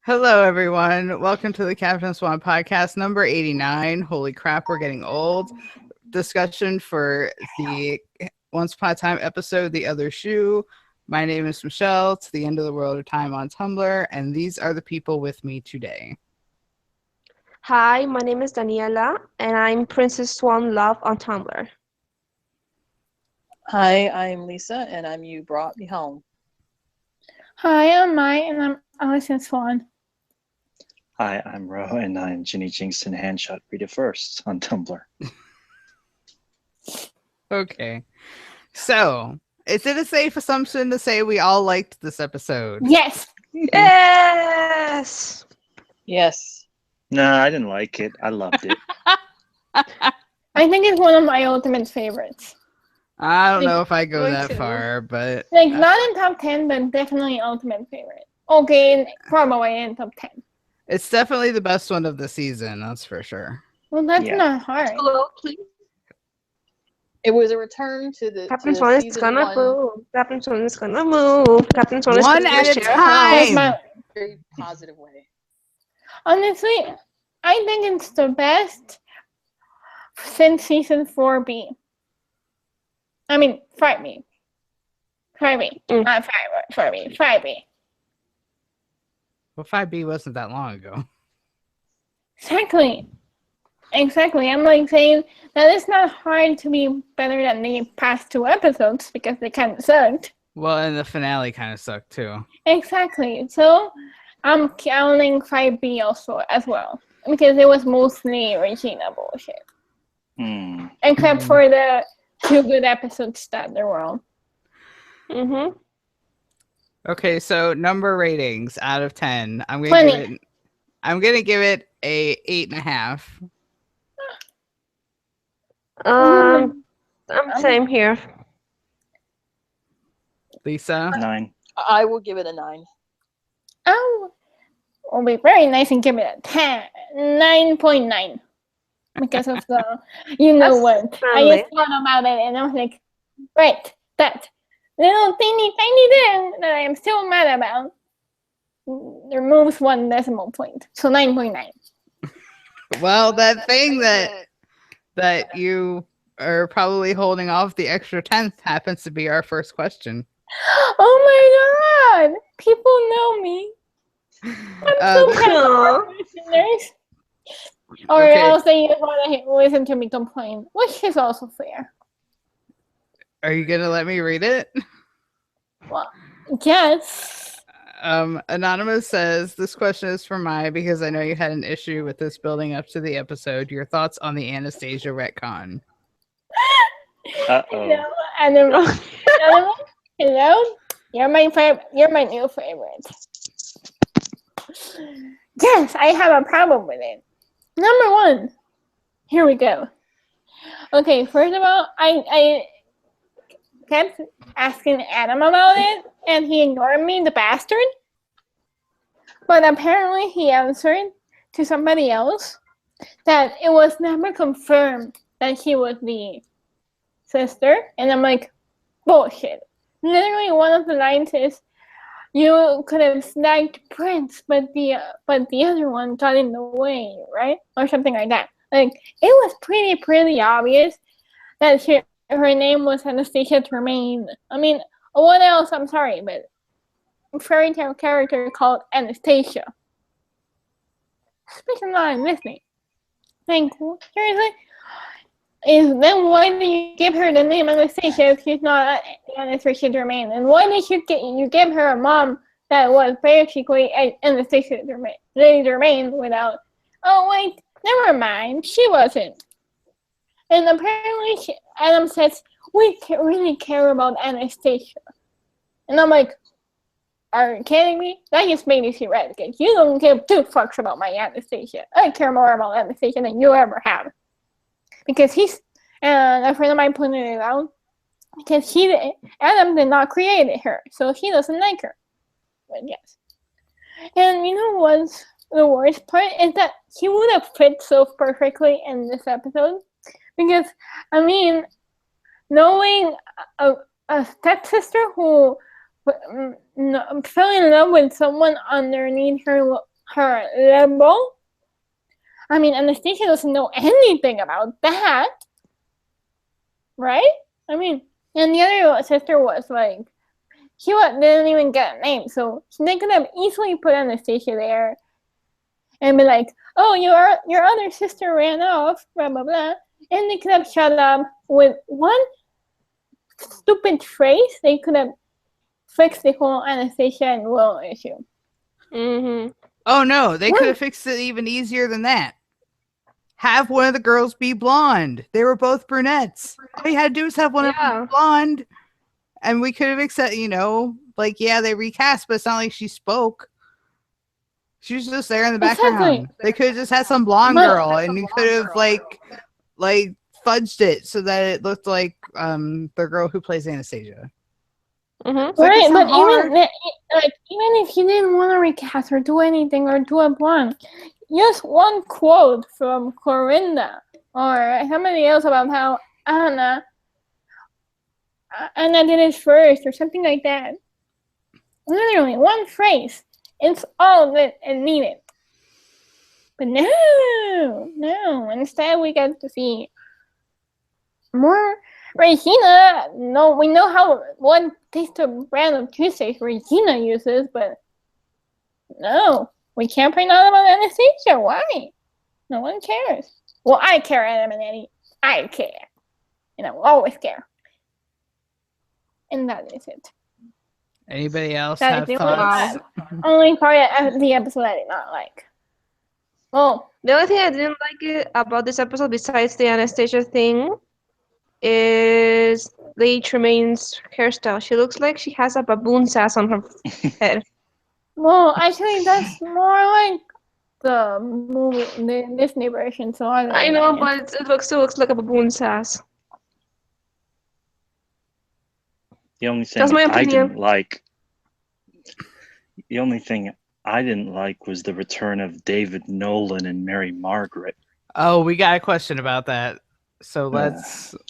Hello, everyone. Welcome to the Captain Swan podcast number 89. Holy crap, we're getting old. Discussion for the Once Upon a Time episode, The Other Shoe. My name is Michelle, to the end of the world of time on Tumblr, and these are the people with me today. Hi, my name is Daniela, and I'm Princess Swan Love on Tumblr. Hi, I'm Lisa, and I'm You Brought Me Home. Hi, I'm Mai, and I'm Alison Swan. Hi, I'm Ro, and I'm Ginny Jinx and Handshot Read It First on Tumblr. Okay. So, is it a safe assumption to say we all liked this episode? Yes. Yes! Yes. No, I didn't like it. I loved it. I think it's one of my ultimate favorites. I don't know if I go Me that too. far, but Like, not in top 10, but definitely ultimate favorite. Okay, probably in top 10. it's definitely the best one of the season, that's for sure. Well, that's Yeah. not hard. Hello, please. It was a return to the Captain to Swan is season gonna one. move. Captain Swan is gonna move. Captain Swan is One gonna at a share time. That's house. my, Very positive way. honestly, I think it's the best since season 4B. I mean, 5B. 5B. Not 4B. 5B. Well, 5B wasn't that long ago. Exactly. I'm like saying that it's not hard to be better than the past 2 episodes because they kind of sucked. Well, and the finale kind of sucked too. Exactly. So I'm counting 5B also as well because it was mostly Regina bullshit, except for the 2 good episodes that there were. Mm-hmm. Okay, so number ratings out of 10. I'm gonna 20. give it a 8.5. I'm same here. Lisa, 9. I will give it a 9. Oh, will be very nice and give it a 10, 9.9 because of the, you know That's what? I friendly. just thought about it and I was like, right, that little tiny thing that I am still mad about removes 1 decimal point, so 9.9. well, that thing that you are probably holding off the extra 10th happens to be our first question. Oh my god! People know me. I'm so proud of our listeners. Or Okay. else they just want to listen to me complain, which is also fair. Are you gonna let me read it? Well, yes. Anonymous says, this question is for Mai because I know you had an issue with this building up to the episode. Your thoughts on the Anastasia retcon? Uh-oh. Hello, hello. You're my favorite. You're my new favorite. Yes, I have a problem with it. Number 1. Here we go. Okay, first of all, I kept asking Adam about it, and he ignored me, the bastard. But apparently he answered to somebody else that it was never confirmed that he was the sister. And I'm like, bullshit. Literally one of the lines is, you could have snagged Prince, but the other one got in the way, right? Or something like that. Like, it was pretty obvious that her name was Anastasia Tremaine. I mean, what else? I'm sorry, but a fairy tale character called Anastasia. Speaking of, I'm listening. Like, seriously? Then why did you give her the name Anastasia if she's not Anastasia Tremaine? And why did you give her a mom that was basically Anastasia Tremaine, Lady Tremaine without? Oh wait, never mind, she wasn't. And apparently, Adam says we really care about Anastasia, and I'm like, are you kidding me? That just made me see red again. You don't give 2 fucks about my Anastasia. I care more about Anastasia than you ever have. Because a friend of mine pointed it out, because Adam did not create her, so he doesn't like her. But yes. And you know what's the worst part is that he would have fit so perfectly in this episode. Because, I mean, knowing a stepsister who fell in love with someone underneath her level. I mean, Anastasia doesn't know anything about that, right? I mean, and the other sister was like, didn't even get a name, so they could have easily put Anastasia there and be like, "Oh, your other sister ran off," blah blah blah, and they could have shut up with one stupid phrase. They could have fixed the whole Anastasia and Will issue. Mm-hmm. Oh no, they could have fixed it even easier than that. Have one of the girls be blonde. They were both brunettes. All you had to do was have one of them be blonde, and we could have accepted. Like they recast, but it's not like she spoke. She was just there in the background. Exactly. They could have just had some blonde girl, and you could have like fudged it so that it looked like the girl who plays Anastasia. Mm-hmm. Like, Right, but hard. even if you didn't want to recast or do anything or do a blonde, just one quote from Corinda or somebody else about how Anna did it first or something like that. Literally one phrase. It's all that it needed. But no. Instead, we got to see more Regina. No, we know what taste of brand of Tuesdays Regina uses, but no, we can't bring out about Anastasia. Why? No one cares. Well, I care, Adam and Eddie. I care. And I will always care. And that is it. Anybody else That have is the thoughts? only part of the episode I did not like. Well, the only thing I didn't like about this episode, besides the Anastasia thing, is Lee Tremaine's hairstyle. She looks like she has a baboon sass on her head. Well, actually, that's more like the movie, the Disney version. So I know, but it still looks like a baboon sass. The only thing That's my I opinion. didn't like. The only thing I didn't like was the return of David Nolan and Mary Margaret. Oh, we got a question about that. So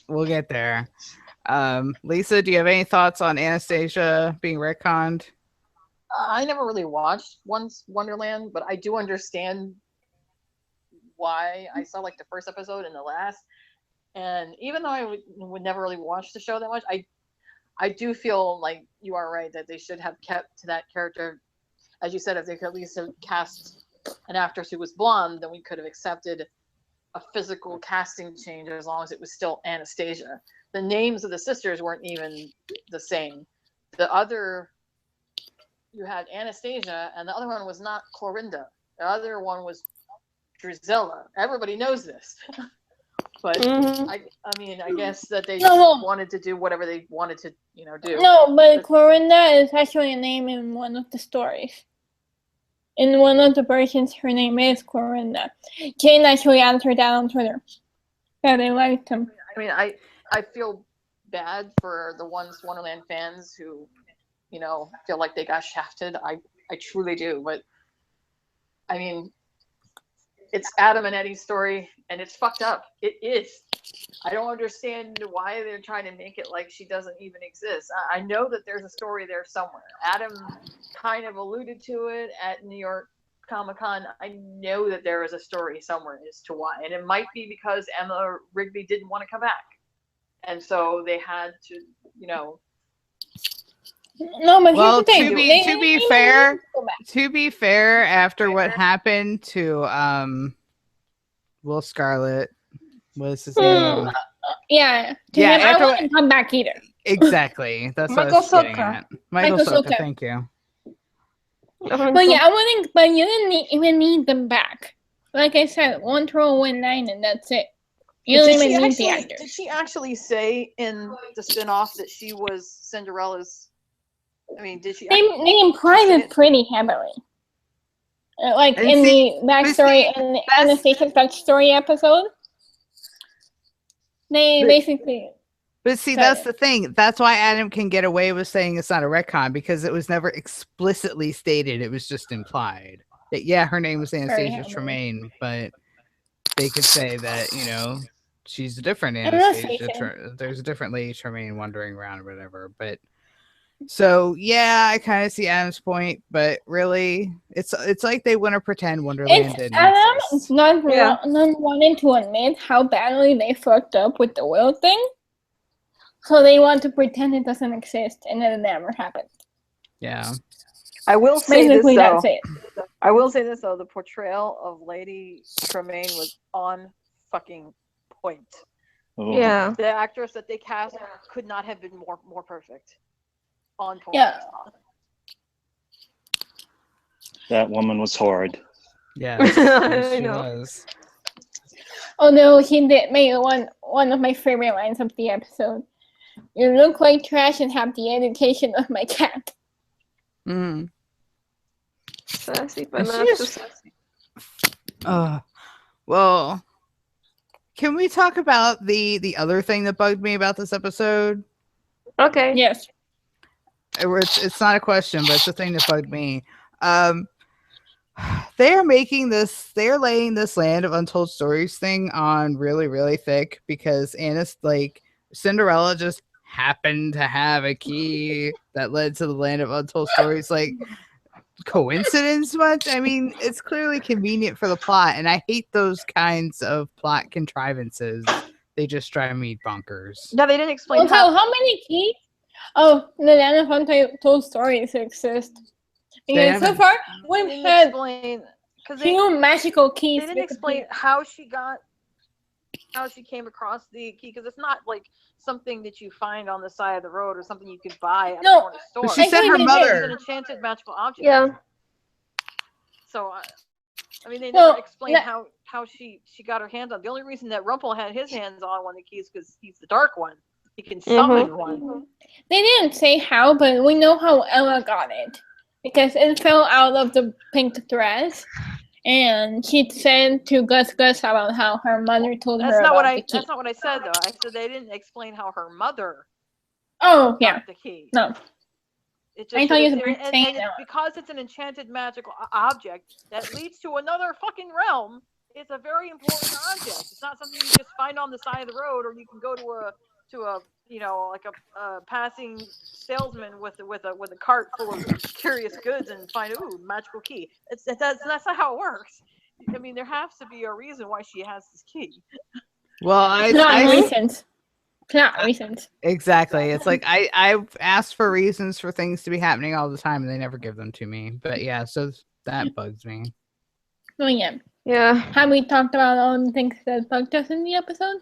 we'll get there. Lisa, do you have any thoughts on Anastasia being retconned? I never really watched Wonderland, but I do understand why. I saw like the first episode and the last, and even though I would never really watch the show that much, I do feel like you are right that they should have kept to that character. As you said, if they could at least have cast an actress who was blonde, then we could have accepted a physical casting change as long as it was still Anastasia. The names of the sisters weren't even the same. You had Anastasia, and the other one was not Clorinda. The other one was Drizella. Everybody knows this. But I mean, I guess that they wanted to do whatever they wanted to, do. No, but Clorinda is actually a name in one of the stories. In one of the versions, her name is Clorinda. Jane actually answered that on Twitter. Yeah, they liked him. I mean, I feel bad for the Wonderland fans who, feel like they got shafted. I truly do. But, I mean, it's Adam and Eddie's story, and it's fucked up. It is. I don't understand why they're trying to make it like she doesn't even exist. I know that there's a story there somewhere. Adam kind of alluded to it at New York Comic-Con. I know that there is a story somewhere as to why. And it might be because Emma Rigby didn't want to come back. And so they had to, No, but Well, here's the thing. to be fair, after what happened to Will Scarlet, what's his name? Yeah. I wouldn't come back either. Exactly. That's what I was getting at. Michael Soka, thank you. But yeah, I wouldn't. But you didn't even need them back. Like I said, one throw, win 9, and that's it. You don't even need the actors. Did she actually say in the spinoff that she was Cinderella's? I mean, did she? They implied it pretty heavily. Like in the backstory, in the Anastasia's backstory episode, they basically. But see, that's the thing. That's why Adam can get away with saying it's not a retcon, because it was never explicitly stated. It was just implied that, yeah, her name was Anastasia Tremaine, but they could say that, she's a different Anastasia. There's a different Lady Tremaine wandering around or whatever. But So yeah, I kind of see Adam's point, but really, it's like they want to pretend Wonderland It's didn't Adam exist. not Yeah. not wanting to admit how badly they fucked up with the will thing, so they want to pretend it doesn't exist and that it never happened. Yeah. I will say this Basically, though. that's it. I will say this though. The portrayal of Lady Tremaine was on fucking point. Oh, Yeah. The actress that they cast could not have been more perfect. On point. Yeah. that woman was horrid. Yes, yes, I she know. was. Although he did make one of my favorite lines of the episode. You look like trash and have the education of my cat. Mm. Sassy, but And she not just- too sassy. Well, can we talk about the other thing that bugged me about this episode? Okay. Yes. It's not a question, but it's a thing that bugged me. They're laying this Land of Untold Stories thing on really, really thick because Anna's like Cinderella just happened to have a key that led to the Land of Untold Stories. Like, coincidence much? I mean, it's clearly convenient for the plot, and I hate those kinds of plot contrivances. They just drive me bonkers. Yeah, they didn't explain Also, how many keys? Oh, the Land of Untold Stories exist. Because so haven't- far They we've didn't had explain because they few magical keys. didn't explain how she came across the key, because it's not like something that you find on the side of the road or something you could buy at No, the corner store. She said I her think It's an mother. enchanted magical object. Yeah. So I mean, they Well, never explained that- how she got her hands on. The only reason that Rumpel had his hands on one of the keys because he's the dark one. He can summon one. They didn't say how, but we know how Ella got it. Because it fell out of the pink dress. And she said to Gus about how her mother told That's her not about what the I. key. That's not what I said though. I said they didn't explain how her mother Oh, yeah. got the key. No. It I just thought you said were it's- saying and that. because it's an enchanted magical object that leads to another fucking realm. It's a very important object. It's not something you just find on the side of the road, or you can go to a like a passing salesman with a cart full of curious goods and find magical key. That's not how it works. I mean, there has to be a reason why she has this key. Well, Plot reasons. exactly. It's like I've asked for reasons for things to be happening all the time, and they never give them to me. But yeah, so that bugs me. Oh, yeah. Yeah. Have we talked about all the things that bugged us in the episode?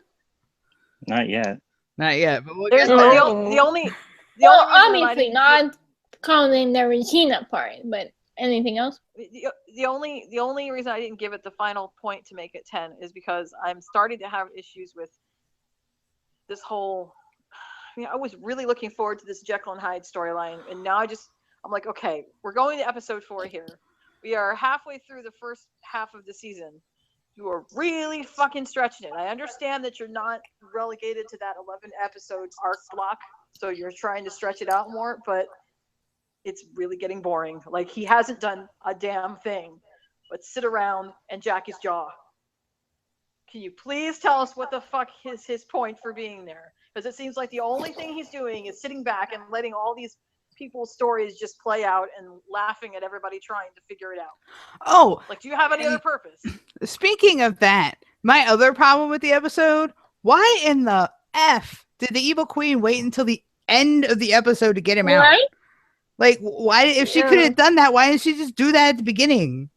Not yet. Not yet, but we'll There's get the, there. the only. Well, only reason I obviously didn't- not counting the Regina part, but anything else? The only reason I didn't give it the final point to make it 10 is because I'm starting to have issues with this whole. I mean, I was really looking forward to this Jekyll and Hyde storyline, and now I'm like, okay, we're going to episode 4 here. We are halfway through the first half of the season. You are really fucking stretching it. I understand that you're not relegated to that 11 episodes arc block, so you're trying to stretch it out more, but it's really getting boring. Like, he hasn't done a damn thing but sit around and jack his jaw. Can you please tell us what the fuck is his point for being there? Because it seems like the only thing he's doing is sitting back and letting all these people's stories just play out and laughing at everybody trying to figure it out. Oh, Like, do you have any other purpose? speaking of that, my other problem with the episode, why in the F did the evil queen wait until the end of the episode to get him out? Right? Like, why, if she Yeah. could have done that, why didn't she just do that at the beginning?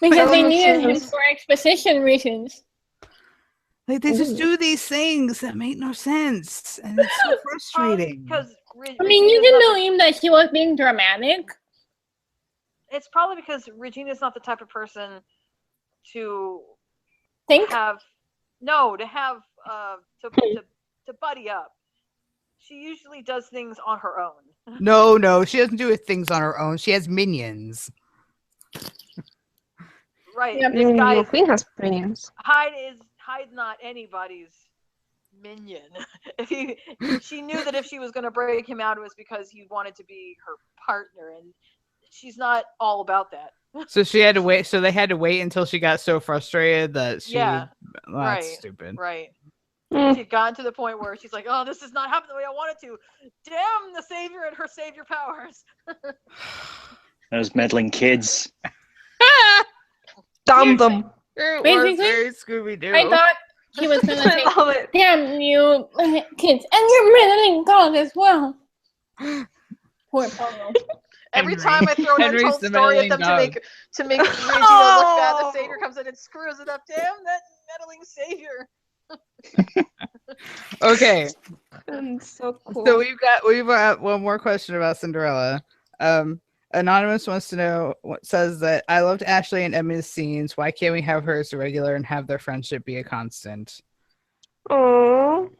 Because they That needed him makes sense. for exposition reasons. Like, they just do these things that make no sense, and it's so frustrating. Because I mean, you can believe that she was being dramatic. it's probably because Regina's not the type of person to Think? have to buddy up. She usually does things on her own. No, she doesn't do things on her own. She has minions. Right. Yep. This guy The is queen has minions. Hyde's not anybody's minion. She knew that if she was going to break him out, it was because he wanted to be her partner, and she's not all about that. So she had to wait. So they had to wait until she got so frustrated that she. Yeah, Well, that's right. stupid. Right. She had gotten to the point where she's like, "Oh, this is not happening the way I want it to. Damn the savior and her savior powers." Those meddling kids. Damn them. It was Basically, very Scooby-Doo. I thought he was gonna say, I love it. "Damn you, kids, and you're meddling dog as well." Poor Pablo. Every Henry. time I throw an Henry's untold the story at meddling them dog. to make Regina look bad, the Oh. savior comes in and screws it up. Damn that meddling savior. Okay, And so cool. so we've got one more question about Cinderella. Anonymous wants to know, says that I loved Ashley and Emma's scenes. Why can't we have her as a regular and have their friendship be a constant? Oh.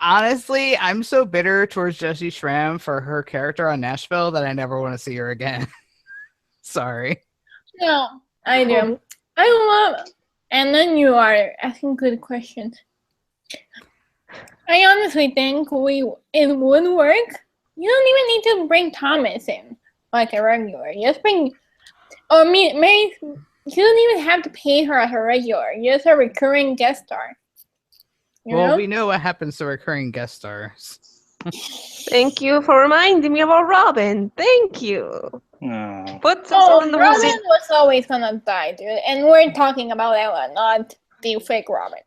Honestly, I'm so bitter towards Jessie Schramm for her character on Nashville that I never want to see her again. Sorry. No, I do. I love, and then you are asking good questions. I honestly think it would work. You don't even need to bring Thomas in like a regular. Just bring, or Mary. You don't even have to pay her as a regular. Just a recurring guest star. You Well, know? we know what happens to recurring guest stars. Thank you for reminding me about Robin. Thank you. Oh. Put some Oh, salt in the Robin movie. was always gonna die, dude. And we're talking about Ella, not the fake Robin.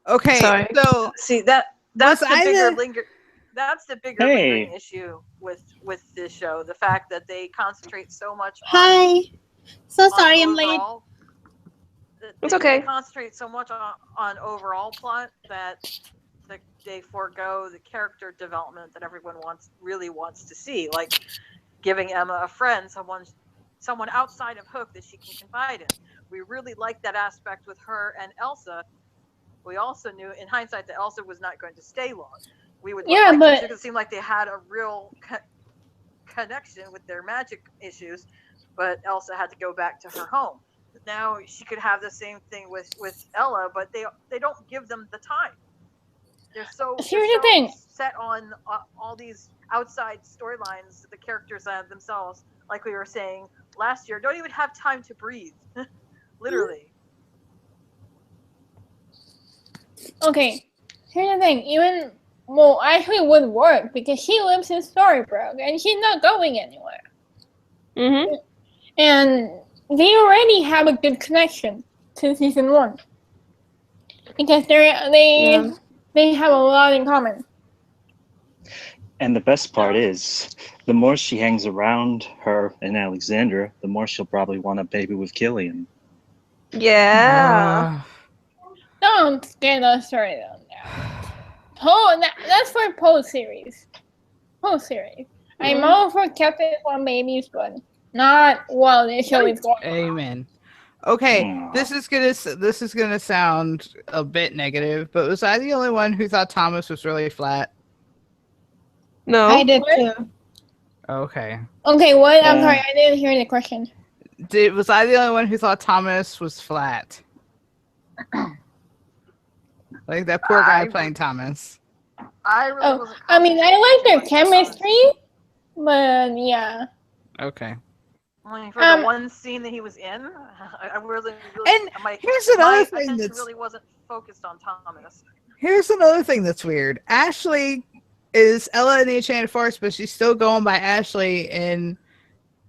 Okay, Sorry. so See that's Was the bigger either- That's the bigger Hey. lingering issue with this show. The fact that they concentrate so much Hi. So on sorry I'm late. overall. It's They okay. concentrate so much on overall plot that they forego the character development that everyone really wants to see, like giving Emma a friend, someone outside of Hook that she can confide in. We really liked that aspect with her and Elsa. We also knew, in hindsight, that Elsa was not going to stay long. We would Yeah, like but- it seemed like they had a real connection with their magic issues, but Elsa had to go back to her home. Now she could have the same thing with Ella, but they don't give them the time. They're so set on all these outside storylines that the characters have themselves, like we were saying last year, don't even have time to breathe. Literally. Okay, here's the thing. Actually would work because she lives in Storybrooke and she's not going anywhere. Mm-hmm. And they already have a good connection since season 1 because they have a lot in common. And the best part is, the more she hangs around her and Alexandra, the more she'll probably want a baby with Killian. Yeah. Don't get us started on that. That's for post series. I'm all for Captain Swan babies, but not while the show is going on. Amen. Okay, Aw. this is gonna sound a bit negative, but was I the only one who thought Thomas was really flat? No. I did too. Okay. Okay, what? I'm sorry, I didn't hear the question. Was I the only one who thought Thomas was flat? Like that poor guy playing Thomas. I really wasn't. I mean, I like their concentrating chemistry, but yeah. Okay. I mean, for the one scene that he was in, I really And my here's another thing attention that's really wasn't focused on Thomas. Here's another thing that's weird. Ashley is Ella in the Enchanted Forest, but she's still going by Ashley in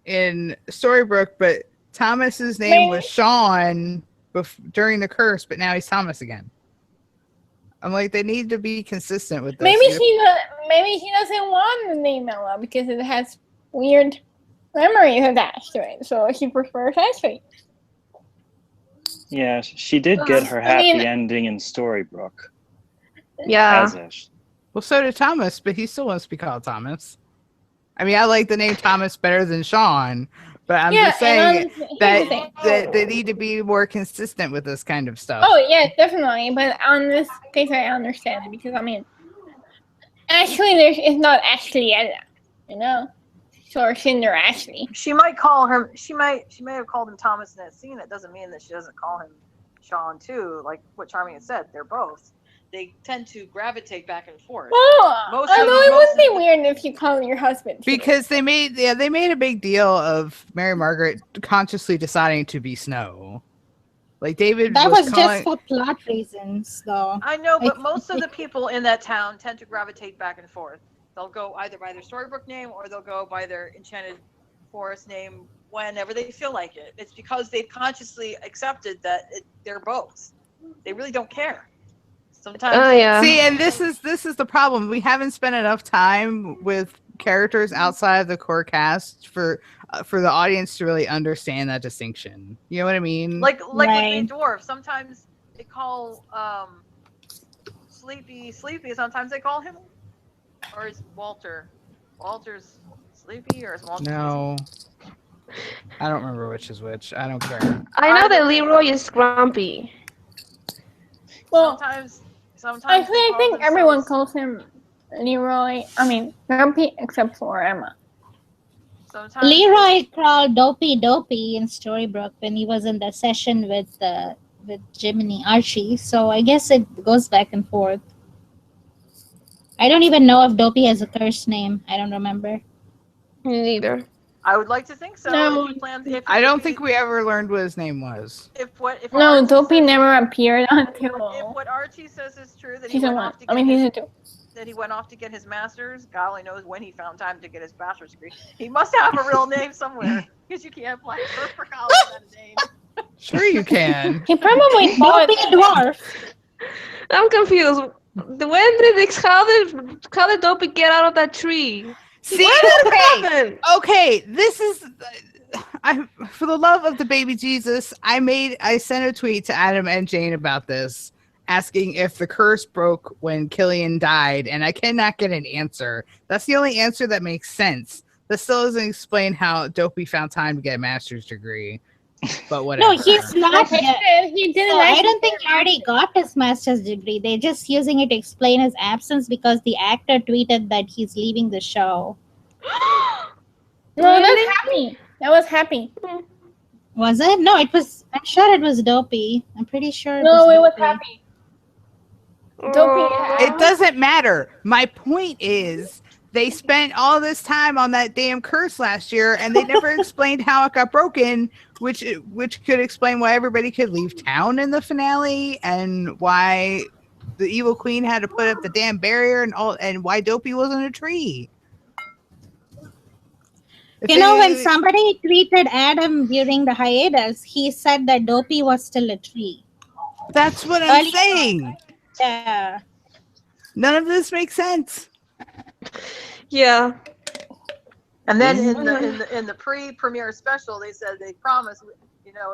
Storybrooke. But Thomas's name was Sean during the curse, but now he's Thomas again. I'm like, they need to be consistent with this. Maybe he doesn't want the name Ella because it has weird memories attached to it, so she prefers Ashley. Yeah, she did get her happy ending in Storybrooke. Yeah. As Ashley. Well, so did Thomas, but he still wants to be called Thomas. I mean, I like the name Thomas better than Sean, but I'm just saying that they need to be more consistent with this kind of stuff. Oh, yeah, definitely. But on this case, I understand it because, I mean, actually, it's not Ashley Ella, you know? Or Cinder Ashley. She might call her. She may have called him Thomas in that scene. That doesn't mean that she doesn't call him Sean too. Like what Charming had said, they're both. They tend to gravitate back and forth. Oh, it would be weird if you call your husband. Because they made a big deal of Mary Margaret consciously deciding to be Snow. Like David That was calling. just for plot reasons, though. I know, but I- most of the people in that town tend to gravitate back and forth. They'll go either by their storybook name or they'll go by their enchanted forest name whenever they feel like it. It's because they've consciously accepted that they're both. They really don't care. Sometimes. Oh yeah. See, and this is the problem. We haven't spent enough time with characters outside of the core cast for the audience to really understand that distinction. You know what I mean? Like with Right. Grey Dwarf, sometimes they call Sleepy. Sometimes they call him, or is Walter's Sleepy, or is Walter? no, I don't remember which is which. I don't care. I know that Either way. Leroy is grumpy. Well, Sometimes I they think call everyone themselves- calls him Leroy. I mean, Grumpy except for Emma. Sometimes Leroy called Dopey in Storybrooke when he was in the session with Jiminy Archie. So I guess it goes back and forth. I don't even know if Dopey has a curse name. I don't remember. Me neither. I would like to think so. No. If he planned, if I don't if think we ever learned what his name was. if No, Archie Dopey says- never appeared If until what Archie says is true, that he season went one. off to I get mean, his, season two. that he went off to get his master's. God only knows when he found time to get his bachelor's degree. He must have a real name somewhere because you can't apply for college without a name. Sure, you can. He probably bought Dopey dwarf. I'm confused. How did Dopey get out of that tree? See, Where did it okay, happen? okay. This is, for the love of the baby Jesus, I sent a tweet to Adam and Jane about this, asking if the curse broke when Killian died, and I cannot get an answer. That's the only answer that makes sense. That still doesn't explain how Dopey found time to get a master's degree. But whatever. No, he's not He yet. did. He didn't. So I actually don't think he already got his master's degree. They're just using it to explain his absence because the actor tweeted that he's leaving the show. No, Really? that's Happy. That was Happy. Was it? No, it was. I'm sure it was Dopey. I'm pretty sure. No, it was Dopey. Happy. Dopey. It doesn't matter. My point is, they spent all this time on that damn curse last year, and they never explained how it got broken, which could explain why everybody could leave town in the finale, and why the evil queen had to put up the damn barrier, and why Dopey wasn't a tree. If You know, they- when somebody tweeted Adam during the hiatus, he said that Dopey was still a tree. that's what I'm Early- saying. Yeah. None of this makes sense. Yeah. And then in the pre-premiere special, they said they promised,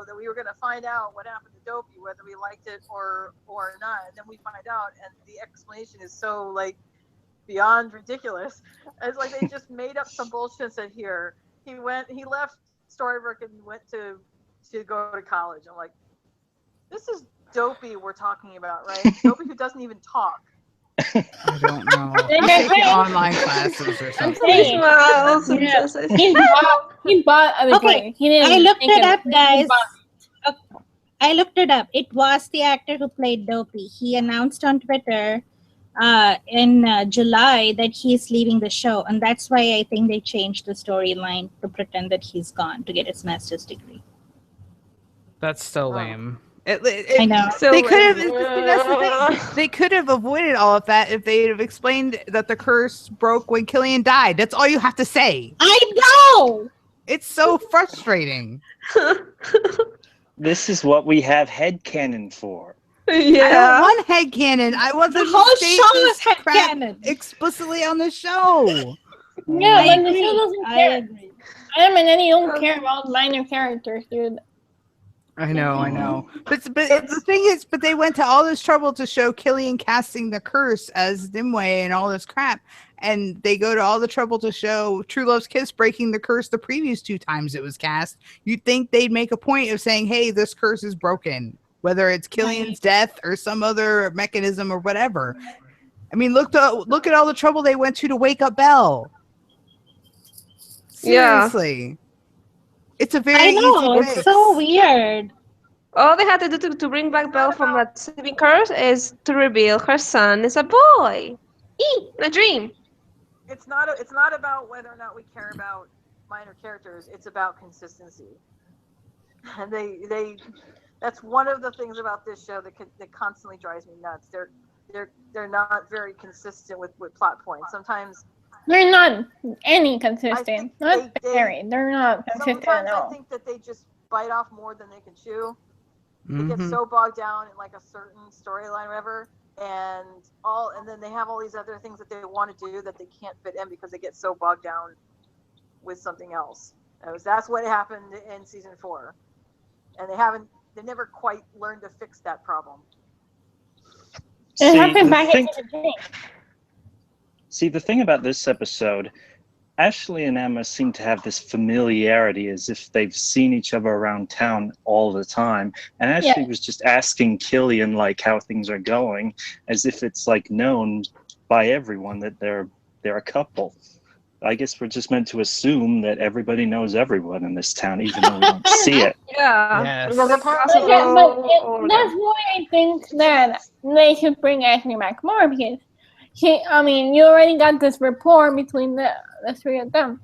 that we were going to find out what happened to Dopey, whether we liked it or not. And then we find out, and the explanation is so like beyond ridiculous. It's like they just made up some bullshit and said, here he left Storybrooke and went to go to college. I'm like, this is Dopey we're talking about, right? Dopey who doesn't even talk. I don't know. He's taking online classes or I'm something. saying. Smiles and Yeah. says- He bought a degree. Okay, He didn't I looked take it up, He guys. bought- I looked it up. It was the actor who played Dopey. He announced on Twitter in July that he's leaving the show, and that's why I think they changed the storyline to pretend that he's gone to get his master's degree. That's so lame. I know. So They could have. lame. That's the thing. They could have avoided all of that if they'd have explained that the curse broke when Killian died. That's all you have to say. I know. It's so frustrating. This is what we have headcanon for. I don't Yeah. want headcanon. I want The them whole to state show this is crap headcanon. explicitly on the show. Yeah, I but the agree. show doesn't I care. agree. Adam and Eddie don't care about minor characters, dude. I know. But the thing is, they went to all this trouble to show Killian casting the curse as Nimue and all this crap. And they go to all the trouble to show True Love's Kiss breaking the curse the previous 2 times it was cast. You'd think they'd make a point of saying, hey, this curse is broken, whether it's Killian's death or some other mechanism or whatever. I mean, look at all the trouble they went to wake up Belle. Yeah. Seriously. It's a very I know. easy It's fix. so weird. All they had to do to bring back Belle from that sleeping curse is to reveal her son is a boy. A dream. It's not about whether or not we care about minor characters. It's about consistency. And That's one of the things about this show that constantly drives me nuts. They're not very consistent with plot points. Sometimes They're not any I consistent. think Not they very. They're not consistent sometimes at I all. think that they just bite off more than they can chew. They get Mhm. so bogged down in like a certain storyline, or whatever, and then they have all these other things that they want to do that they can't fit in because they get so bogged down with something else. That's what happened in season 4, and they never quite learned to fix that problem. It See, happened the back thing, in the day. see, the thing about this episode, Ashley and Emma seem to have this familiarity as if they've seen each other around town all the time. And Ashley was just asking Killian like how things are going, as if it's like known by everyone that they're a couple. I guess we're just meant to assume that everybody knows everyone in this town, even though we don't see it. Yeah. Yes. Because Apparently- apparently, Yeah, but that's why I think that they should bring Ashley back more because you already got this rapport between the three of them.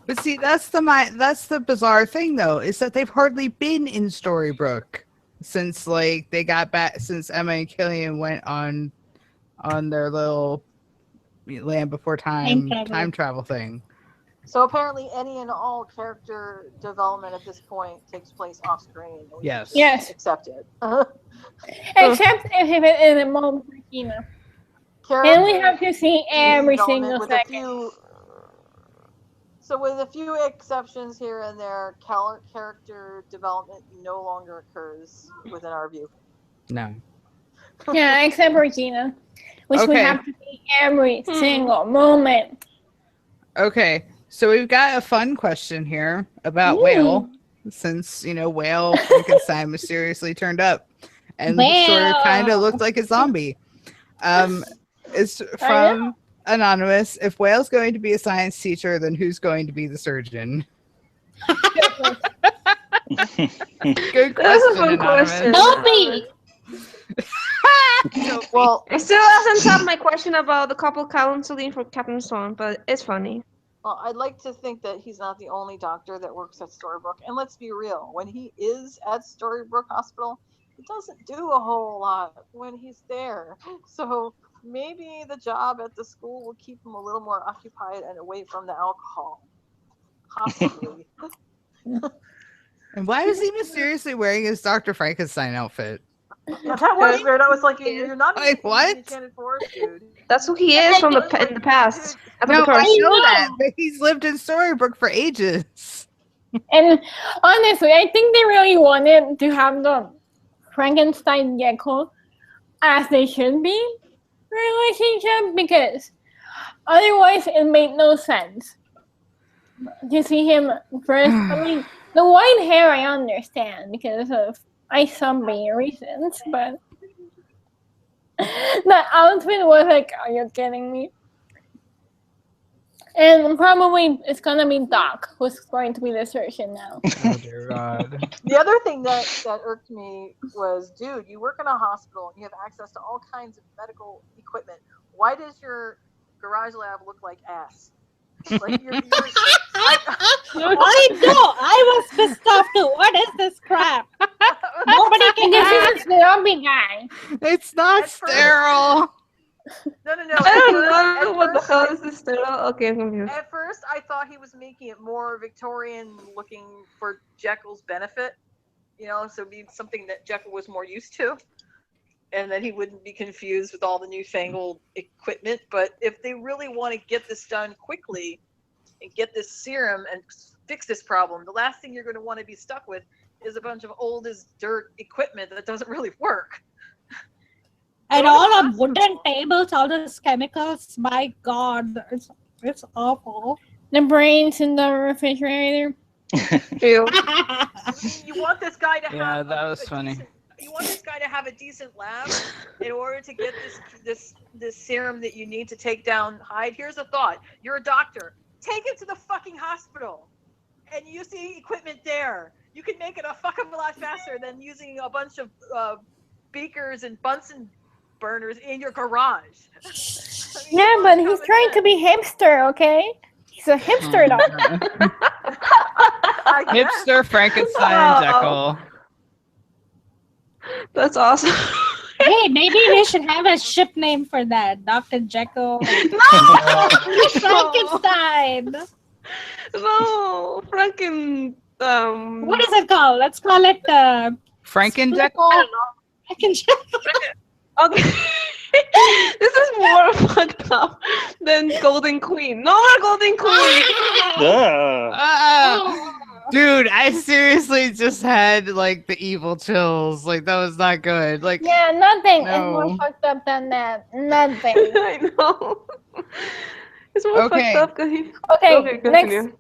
But see, that's the bizarre thing though, is that they've hardly been in Storybrooke since like they got back, since Emma and Killian went on their little Land Before Time time travel thing. So apparently, any and all character development at this point takes place off screen. Yes. Yes. Accept it. Except if it is a mom Regina. And we have to see every development single with second. with a few exceptions here and there, character development no longer occurs within our view. No. Yeah, except Regina. Which we Okay. have to see every single moment. Okay. So we've got a fun question here about Whale, since Whale Frankenstein mysteriously turned up and sort of kind of looked like a zombie. It's from Anonymous. If Whale's going to be a science teacher, then who's going to be the surgeon? Good question, That's a fun Anonymous. question. Dopey! Well, It still hasn't solved my question about the couple counseling for Captain Swan, but it's funny. Well, I'd like to think that he's not the only doctor that works at Storybrooke. And let's be real, when he is at Storybrooke Hospital, he doesn't do a whole lot when he's there. So maybe the job at the school will keep him a little more occupied and away from the alcohol. Possibly. And why is he mysteriously wearing his Dr. Frankenstein outfit? Yeah, that was weird. I was like, you're not Like, what? in Enchanted Forest, dude. That's who he is from in the past. That's No, the I person. know that, but he's lived in Storybrooke for ages. And honestly, I think they really wanted to have the Frankenstein Gecko as they should be relationship because otherwise it made no sense to see him first. I mean, the white hair I understand because of ice zombie reasons, but the outfit was like, are you kidding me? And probably it's gonna be Doc who's going to be the surgeon now. Oh dear God. The other thing that irked me was, dude, you work in a hospital and you have access to all kinds of medical equipment. Why does your garage lab look like ass? Like I know. I was pissed off too. What is this crap? Nobody can Because get he's a zombie guy. It's not At first- sterile. No. I don't know At what the first- hell is this still. Okay, I'm confused. At first, I thought he was making it more Victorian looking for Jekyll's benefit, so it'd be something that Jekyll was more used to, and that he wouldn't be confused with all the newfangled equipment. But if they really want to get this done quickly and get this serum and fix this problem, the last thing you're going to want to be stuck with is a bunch of old as dirt equipment that doesn't really work. And all of wooden tables, all those chemicals. My God, it's awful. The brains in the refrigerator. Ew. You want this guy to have Yeah, that was a funny. you want this guy to have a decent lab in order to get this serum that you need to take down Hyde. Here's a thought: you're a doctor. Take him to the fucking hospital and use the equipment there. You can make it a fucking lot faster than using a bunch of beakers and Bunsen burners in your garage. I mean, Yeah, come but on, he's common trying to sense. be hipster, okay? He's a hipster doctor. I guess. Hipster Frankenstein Oh. Jekyll. That's awesome. Hey, maybe we should have a ship name for that. Dr. Jekyll and No! Frankenstein. No, What is it called? Let's call it Frankendeckle? I don't know. Okay. This is more fucked up than Golden Queen. No more Golden Queen. Ah. Dude, I seriously just had like the evil chills. Like that was not good. Like Yeah, nothing is No. more fucked up than that. Nothing. I know. It's more Okay. fucked up. Okay, Okay, continue. next.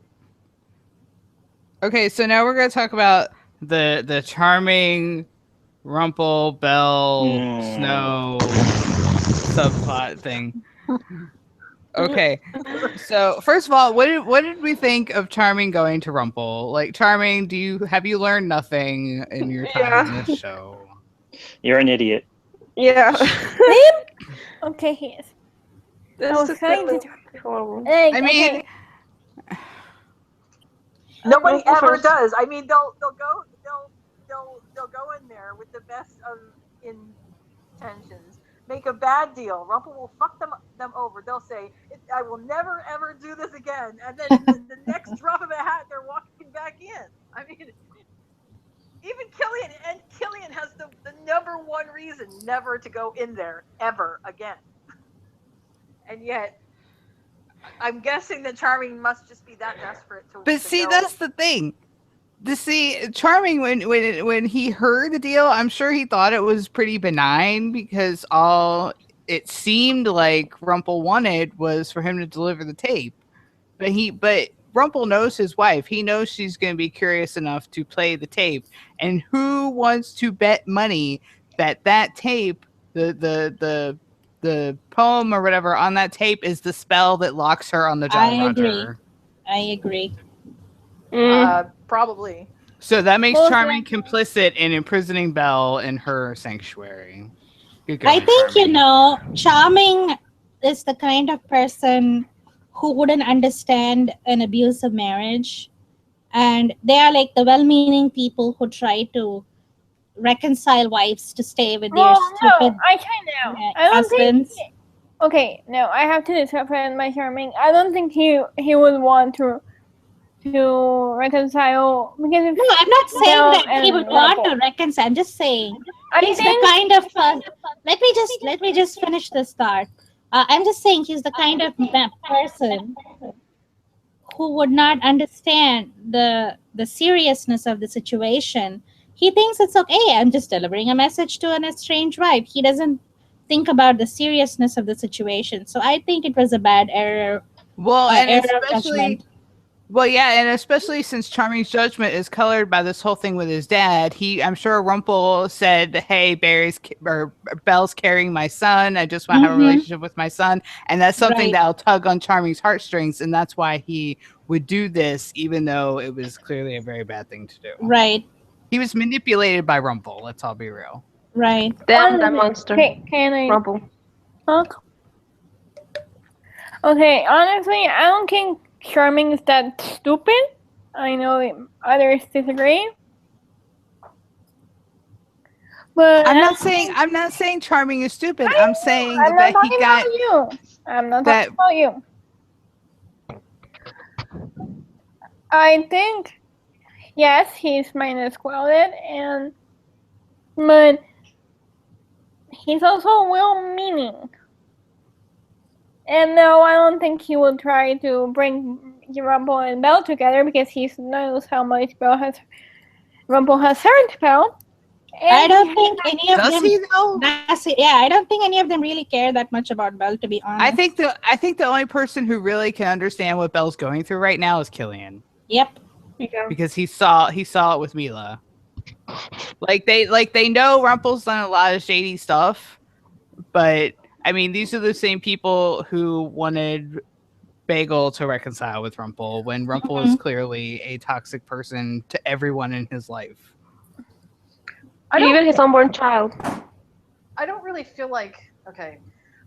okay, so now we're gonna talk about the charming Rumple Bell Snow subplot thing. Okay, so first of all, what did we think of Charming going to Rumple? Like, Charming, have you learned nothing in your time in this show? You're an idiot. Yeah. Okay, he is. This was is trying to really horrible. Like, I mean, okay. Nobody Go ever first. does. I mean, they'll go in there with the best of intentions, make a bad deal. Rumple will fuck them over. They'll say, "I will never ever do this again," and then the next drop of a hat, they're walking back in. I mean, even Killian has the number one reason never to go in there ever again, and yet. I'm guessing that Charming must just be that desperate to. but see, that's the thing. Charming when he heard the deal, I'm sure he thought it was pretty benign because all it seemed like Rumple wanted was for him to deliver the tape. But Rumple knows his wife. He knows she's going to be curious enough to play the tape. And who wants to bet money that tape, the poem or whatever on that tape is the spell that locks her on the Jolly Roger? I agree. Probably. So that makes Well, Charming complicit in imprisoning Belle in her sanctuary. Good I going, think, Charming. Charming is the kind of person who wouldn't understand an abusive marriage. And they are like the well-meaning people who try to reconcile wives to stay with their Well, no, stupid I can now. I don't think. husbands. Okay, no, I have to defend my Charming. I don't think he would want to reconcile because if No, I'm not saying Belle that he and would want Rumple. to reconcile. I'm just saying I he's the think kind of let me just finish this thought. I'm just saying he's the kind of person who would not understand the seriousness of the situation. He thinks it's okay. I'm just delivering a message to an estranged wife. He doesn't think about the seriousness of the situation. So I think it was a bad error. Well, and Error of especially, judgment. well, yeah, and especially since Charming's judgment is colored by this whole thing with his dad. I'm sure Rumple said, "Hey, Belle's carrying my son. I just want to have a relationship with my son," and that's something Right. that'll tug on Charming's heartstrings, and that's why he would do this, even though it was clearly a very bad thing to do. Right, He was manipulated by Rumple. Let's all be real. right. Damn that monster. Can I? Rumple. Okay, honestly, I don't think Charming is that stupid. I know others disagree. But I'm not saying Charming is stupid. I'm saying I'm that not he talking got about you. I'm not that- talking about you. I think, yes, he's mind-squalid, but he's also well-meaning. And no, I don't think he will try to bring Rumple and Belle together because he knows how much Rumple has hurt Belle. I don't think any of Does them. he though? I don't think any of them really care that much about Belle, to be honest. I think the only person who really can understand what Belle's going through right now is Killian. Yep. Yeah. Because he saw it with Mila. Like they know Rumple's done a lot of shady stuff, but I mean these are the same people who wanted Bagel to reconcile with Rumple when Rumple is clearly a toxic person to everyone in his life. Even his unborn child. I don't really feel like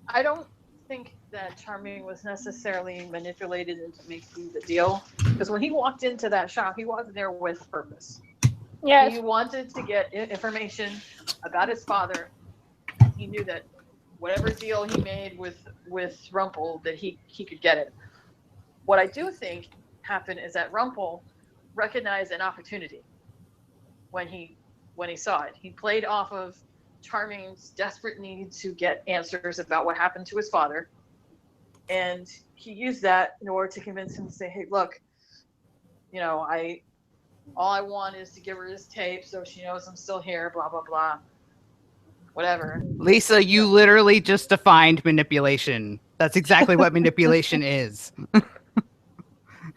I don't think that Charming was necessarily manipulated into making the deal because when he walked into that shop, he walked there with purpose. Yes. He wanted to get information about his father. He knew that whatever deal he made with Rumpel, that he could get it. What I do think happened is that Rumpel recognized an opportunity when he saw it. He played off of Charming's desperate need to get answers about what happened to his father, and he used that in order to convince him to say, "Hey, look, all I want is to give her this tape so she knows I'm still here, blah, blah, blah. Whatever." Lisa, you literally just defined manipulation. That's exactly what manipulation is.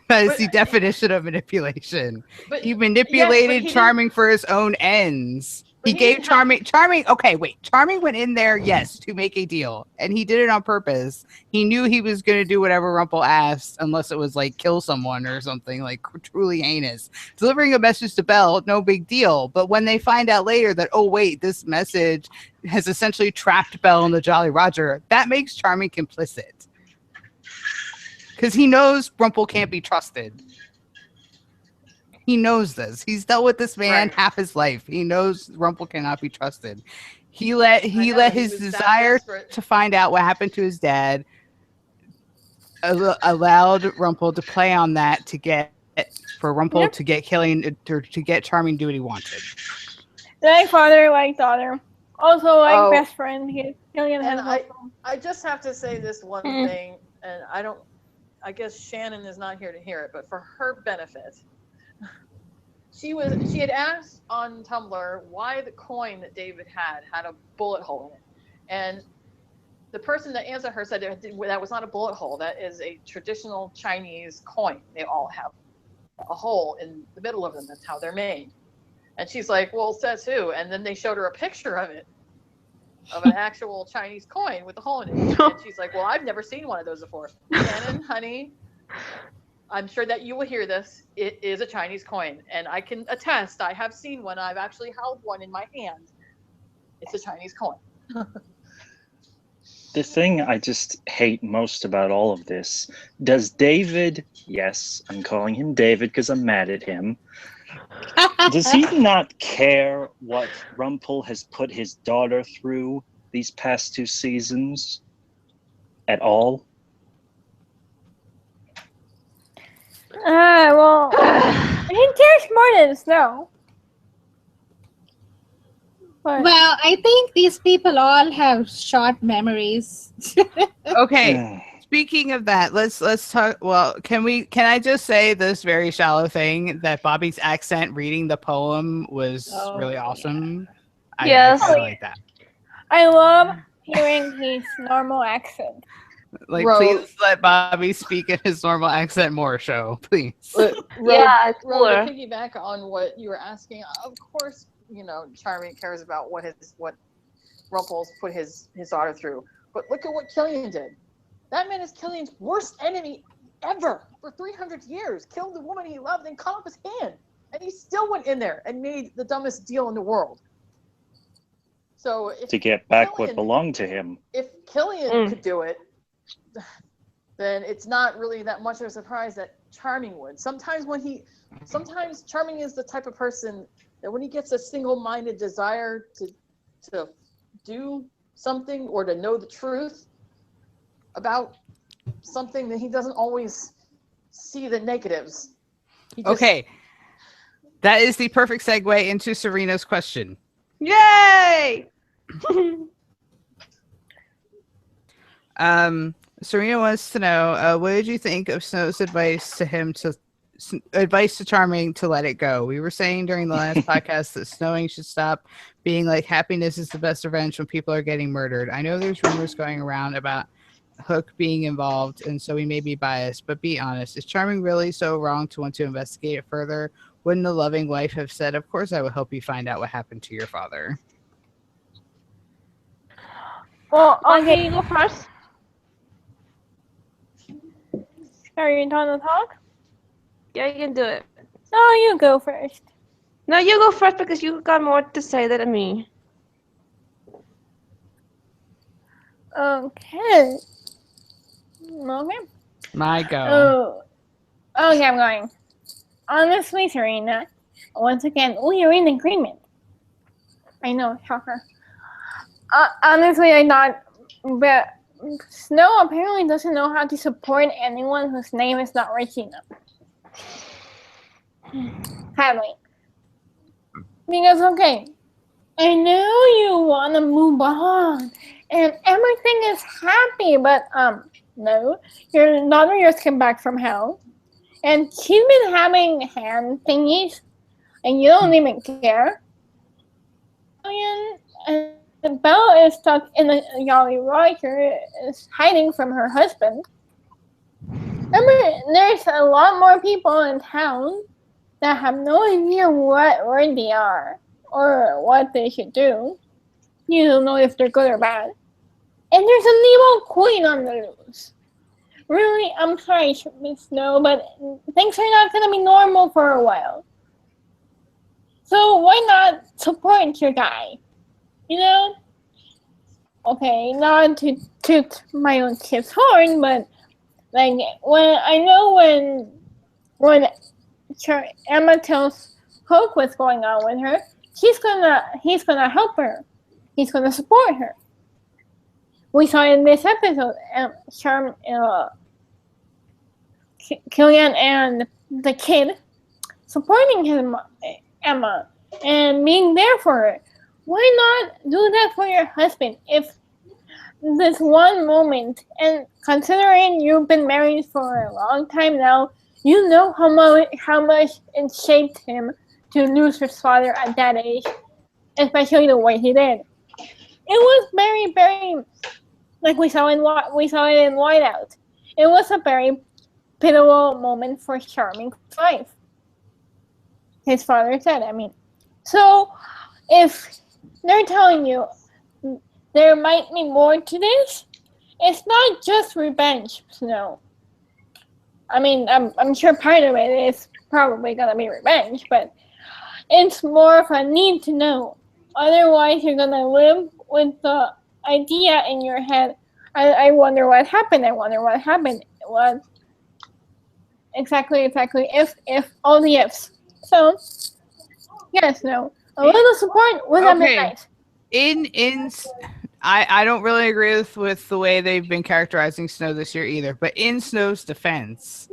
That is the definition of manipulation. He manipulated Charming for his own ends. He gave Charming. Okay, wait. Charming went in there, yes, to make a deal, and he did it on purpose. He knew he was going to do whatever Rumpel asked, unless it was like kill someone or something like truly heinous. Delivering a message to Belle, no big deal. But when they find out later that, oh wait, this message has essentially trapped Belle in the Jolly Roger, that makes Charming complicit. Because he knows Rumpel can't be trusted. He knows this. He's dealt with this man half his life. He knows Rumpel cannot be trusted. He let his desire to find out what happened to his dad allowed Rumpel to play on that to get Charming to do what he wanted. Like father, like daughter. Also like best friend. Killian has I just have to say this one thing, and I guess Shannon is not here to hear it, but for her benefit, she had asked on Tumblr why the coin that David had a bullet hole in it, and the person that answered her said that was not a bullet hole. That is a traditional Chinese coin. They all have a hole in the middle of them. That's how they're made. And she's like, "Well, says who?" And then they showed her a picture of it, of an actual Chinese coin with a hole in it. And she's like, "Well, I've never seen one of those before." Shannon, honey, I'm sure that you will hear this. It is a Chinese coin. And I can attest, I have seen one. I've actually held one in my hand. It's a Chinese coin. The thing I just hate most about all of this, does David, yes, I'm calling him David because I'm mad at him, does he not care what Rumpel has put his daughter through these past 2 seasons at all? Well, he cares more than Snow. But Well, I think these people all have short memories. Okay. Speaking of that, let's talk. Well, can I just say this very shallow thing that Bobby's accent reading the poem was really awesome. Yes. I like that. I love hearing his normal accent. Like, please let Bobby speak in his normal accent more, show, please. Yeah, it's cooler. To piggyback on what you were asking, of course, Charming cares about what Rumpel's put his daughter through. But look at what Killian did. That man is Killian's worst enemy ever for 300 years. Killed the woman he loved and cut off his hand. And he still went in there and made the dumbest deal in the world. So to get back what belonged to him. If Killian could do it, then it's not really that much of a surprise that Charming would. Sometimes Charming is the type of person that when he gets a single-minded desire to do something or to know the truth about something, that he doesn't always see the negatives. Okay. That is the perfect segue into Serena's question. Yay! Serena wants to know, what did you think of Snow's advice to Charming to let it go? We were saying during the last podcast that Snowing should stop being like, happiness is the best revenge when people are getting murdered. I know there's rumors going around about Hook being involved, and so we may be biased, but be honest. Is Charming really so wrong to want to investigate it further? Wouldn't the loving wife have said, "Of course I will help you find out what happened to your father"? Well, okay, you go first. Are you done to talk? Yeah, you can do it. No, you go first. No, you go first because you got more to say than me. Okay. My go. Oh. Okay, I'm going. Honestly, Serena, Once again, we are in agreement. I know, shocker. Honestly, I thought, but Snow apparently doesn't know how to support anyone whose name is not Regina. Sadly. Because, okay, I know you want to move on, and everything is happy, but, no, your daughter just came back from hell, and she's been having hand thingies, and you don't even care. And Belle is stuck in a Jolly Roger, is hiding from her husband. Remember, there's a lot more people in town that have no idea where they are or what they should do. You don't know if they're good or bad. And there's an evil queen on the loose. Really, I'm sorry, Miss Snow, but things are not going to be normal for a while. So why not support your guy? You know? Okay, not to toot my own kid's horn, but like when Emma tells Hope what's going on with her, he's gonna help her. He's gonna support her. We saw in this episode, Killian and the kid supporting Emma and being there for her. Why not do that for your husband? If this one moment, and considering you've been married for a long time now, you know how much it shaped him to lose his father at that age, especially the way he did. It was very, very, like we saw it in Whiteout. It was a very pivotal moment for Charming's life. His father said, I mean. So, if they're telling you there might be more to this, it's not just revenge, Snow. I mean, I'm sure part of it is probably gonna be revenge, but it's more of a need to know. Otherwise, you're gonna live with the idea in your head. I wonder what happened. I wonder what happened. What exactly? If all the ifs. So, yes, no. A little support would have been nice. I don't really agree with the way they've been characterizing Snow this year either. But in Snow's defense,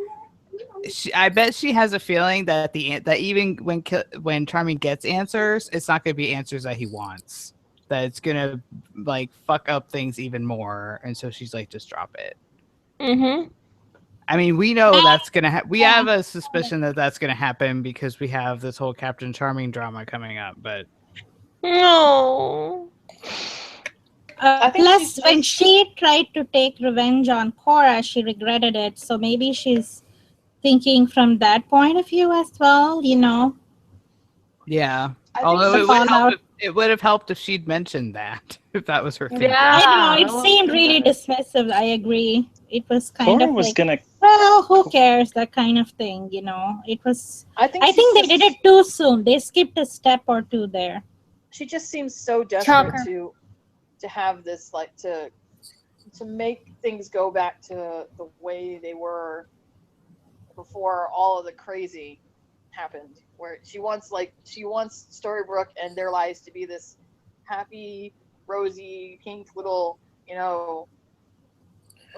I bet she has a feeling that even when Charming gets answers, it's not going to be answers that he wants. That it's going to like fuck up things even more, and so she's like, just drop it. Mm-hmm. I mean, we know that's gonna. We have a suspicion that that's gonna happen because we have this whole Captain Charming drama coming up. But no. Plus, when she tried to take revenge on Cora, she regretted it. So maybe she's thinking from that point of view as well. You know. Yeah. Although it would have helped if she'd mentioned that, if that was her thinking. Yeah, I know. It seemed really dismissive. I agree. It was kind Cora of was like, gonna. well, who cares? That kind of thing, you know. It was. I think they did it too soon. They skipped a step or two there. She just seems so desperate to have this, like, to make things go back to the way they were before all of the crazy happened. Where she wants Storybrooke and their lives to be this happy, rosy, pink little,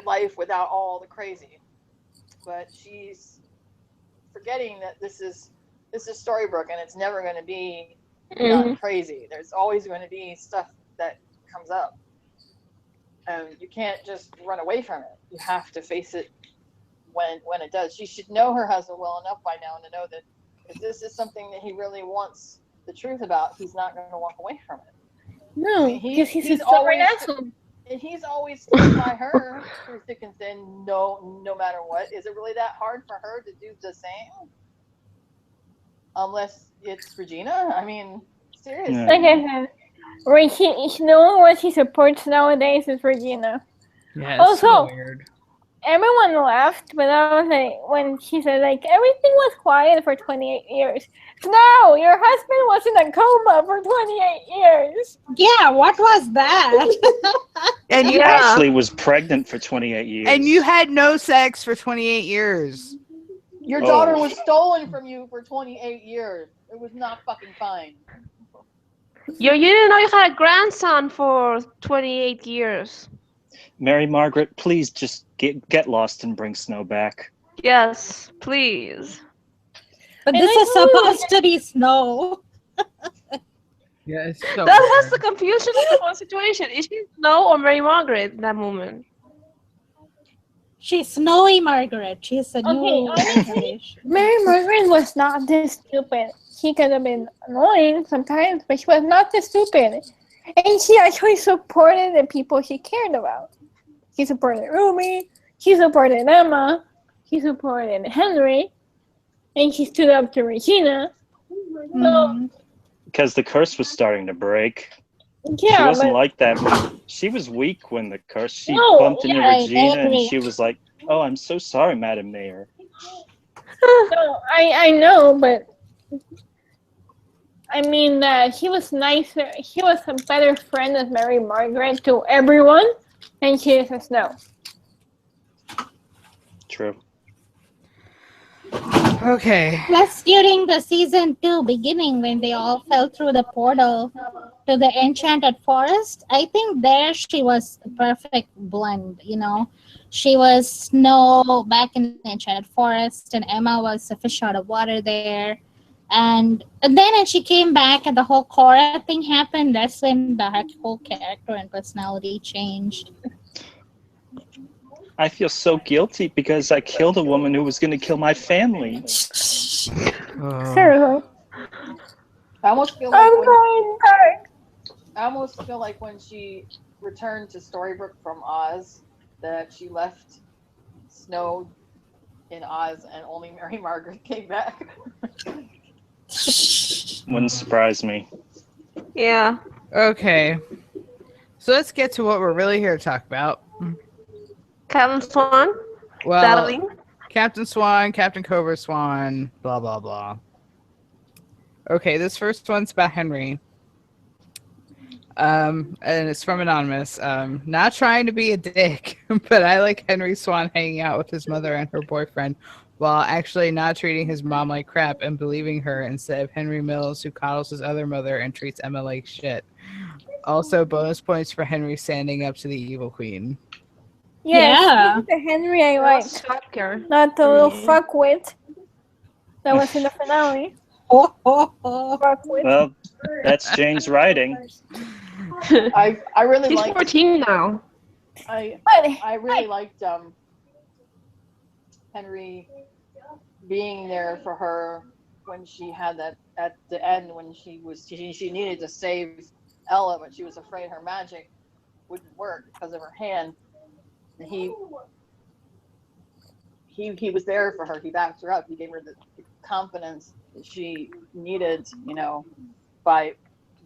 life without all the crazy. But she's forgetting that this is Storybrooke, and it's never going to be not crazy. There's always going to be stuff that comes up, and you can't just run away from it. You have to face it when it does. She should know her husband well enough by now to know that if this is something that he really wants the truth about, he's not going to walk away from it. No, because he's always asshole. And he's always stood by her through thick and thin, no matter what. Is it really that hard for her to do the same? Unless it's Regina? I mean, seriously. Like I said, no one what she supports nowadays is Regina. Yeah, it's so weird. Everyone laughed, but I was like, when she said, like, everything was quiet for 28 years. No, your husband was in a coma for 28 years. Yeah, what was that? And you Ashley was pregnant for 28 years. And you had no sex for 28 years. Your daughter was stolen from you for 28 years. It was not fucking fine. You didn't know you had a grandson for 28 years. Mary Margaret, please just get lost and bring Snow back. Yes, please. But And this I is know supposed to be Snow. Yeah, it's so That was the weird. confusion of the whole situation. Is she Snow or Mary Margaret in that moment? She's Snowy Margaret. She's a Okay, new honestly, incarnation. Mary Margaret was not this stupid. She could have been annoying sometimes, but she was not this stupid. And she actually supported the people she cared about. She supported Ruby, she supported Emma, she supported Henry, and she stood up to Regina. So, Mhm. Because the curse was starting to break. She yeah, wasn't but like that. She was weak when the curse. She No, bumped into yeah, I Regina and agree. she was like, "Oh, I'm so sorry, Madam Mayor." no, I know, but I mean that he was nicer. He was a better friend of Mary Margaret to everyone, and she is a Snow. True. Okay. Plus, during the season 2 beginning, when they all fell through the portal to the enchanted forest, I think there she was a perfect blend. She was Snow back in the enchanted forest, and Emma was a fish out of water there. And then when she came back and the whole Cora thing happened, that's when the whole character and personality changed. I feel so guilty because I killed a woman who was going to kill my family. Oh. Seriously, I almost feel like I'm when going back. I almost feel like when she returned to Storybrooke from Oz, that she left Snow in Oz and only Mary Margaret came back. Wouldn't surprise me. Yeah. Okay. So let's get to what we're really here to talk about. Captain Swan, Well, darling. Captain Swan, Captain Cobra Swan, blah, blah, blah. Okay, this first one's about Henry. And it's from Anonymous. Not trying to be a dick, but I like Henry Swan hanging out with his mother and her boyfriend while actually not treating his mom like crap and believing her instead of Henry Mills, who coddles his other mother and treats Emma like shit. Also, bonus points for Henry standing up to the evil queen. Yes, Yeah. this is the Henry I That like, was shocker. not the little Yeah. fuckwit that was in the finale. Oh, oh, oh. Fuckwit. Well, that's Jane's writing. I really She's liked 14 now. I really liked Henry being there for her when she had that at the end when she needed to save Ella, but she was afraid her magic wouldn't work because of her hand. And he was there for her. He backed her up. He gave her the confidence that she needed, by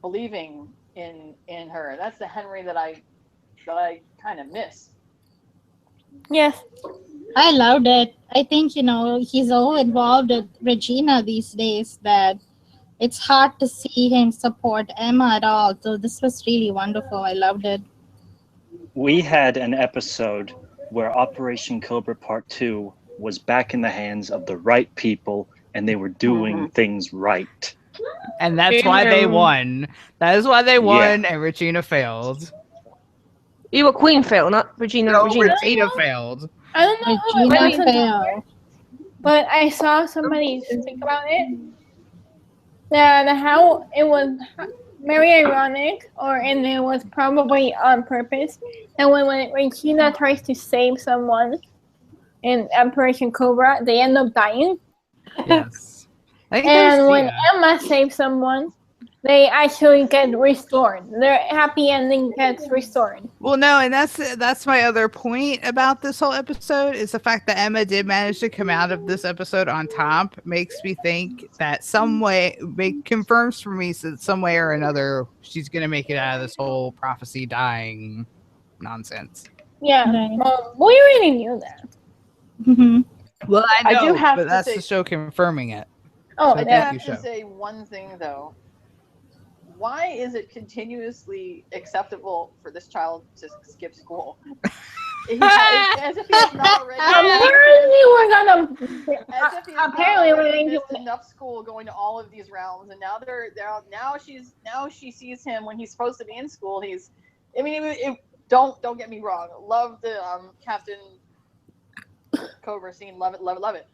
believing in her. That's the Henry that I kind of miss. Yes. I loved it. I think, he's so involved with Regina these days that it's hard to see him support Emma at all. So this was really wonderful. I loved it. We had an episode where Operation Cobra Part 2 was back in the hands of the right people and they were doing things right. And that's why they won. That is why they won, and Regina failed. Evil Queen failed, not Regina. No, Regina. Regina failed. I don't know how it Regina went, fell. but I saw somebody speak about it. And how it was very ironic, and it was probably on purpose. And when Regina tries to save someone in Operation Cobra, they end up dying. Yes. I think that And was when Tia. Emma saves someone, they actually get restored. Their happy ending gets restored. Well, no, and that's my other point about this whole episode is the fact that Emma did manage to come out of this episode on top makes me think that confirms for me that some way or another she's gonna make it out of this whole prophecy dying nonsense. Yeah, Right. we already knew that. Mhm. Well, I know, I do have but to that's say- the show confirming it. Oh, So I do yeah. thank you, have to show. say one thing though. Why is it continuously acceptable for this child to skip school? As if he has not already. Apparently, we're gonna. As if he has Apparently, not we're already going missed to. enough school going to all of these realms, and now she sees him when he's supposed to be in school. I mean, don't get me wrong. Love the Captain Cobra scene. Love it, love it, love it.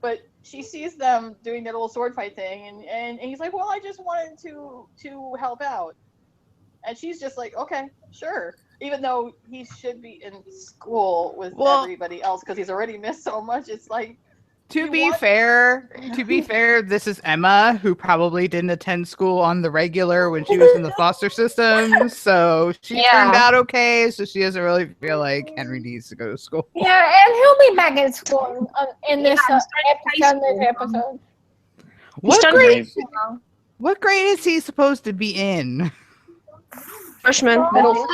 But she sees them doing that little sword fight thing, and he's like, well, I just wanted to help out. And she's just like, okay, sure. Even though he should be in school with everybody else because he's already missed so much. It's like, to be fair, this is Emma, who probably didn't attend school on the regular when she was in the foster system. So she turned out okay. So she doesn't really feel like Henry needs to go to school. Yeah, and he'll be back in school in this episode. What grade is he supposed to be in? Freshman. Middle.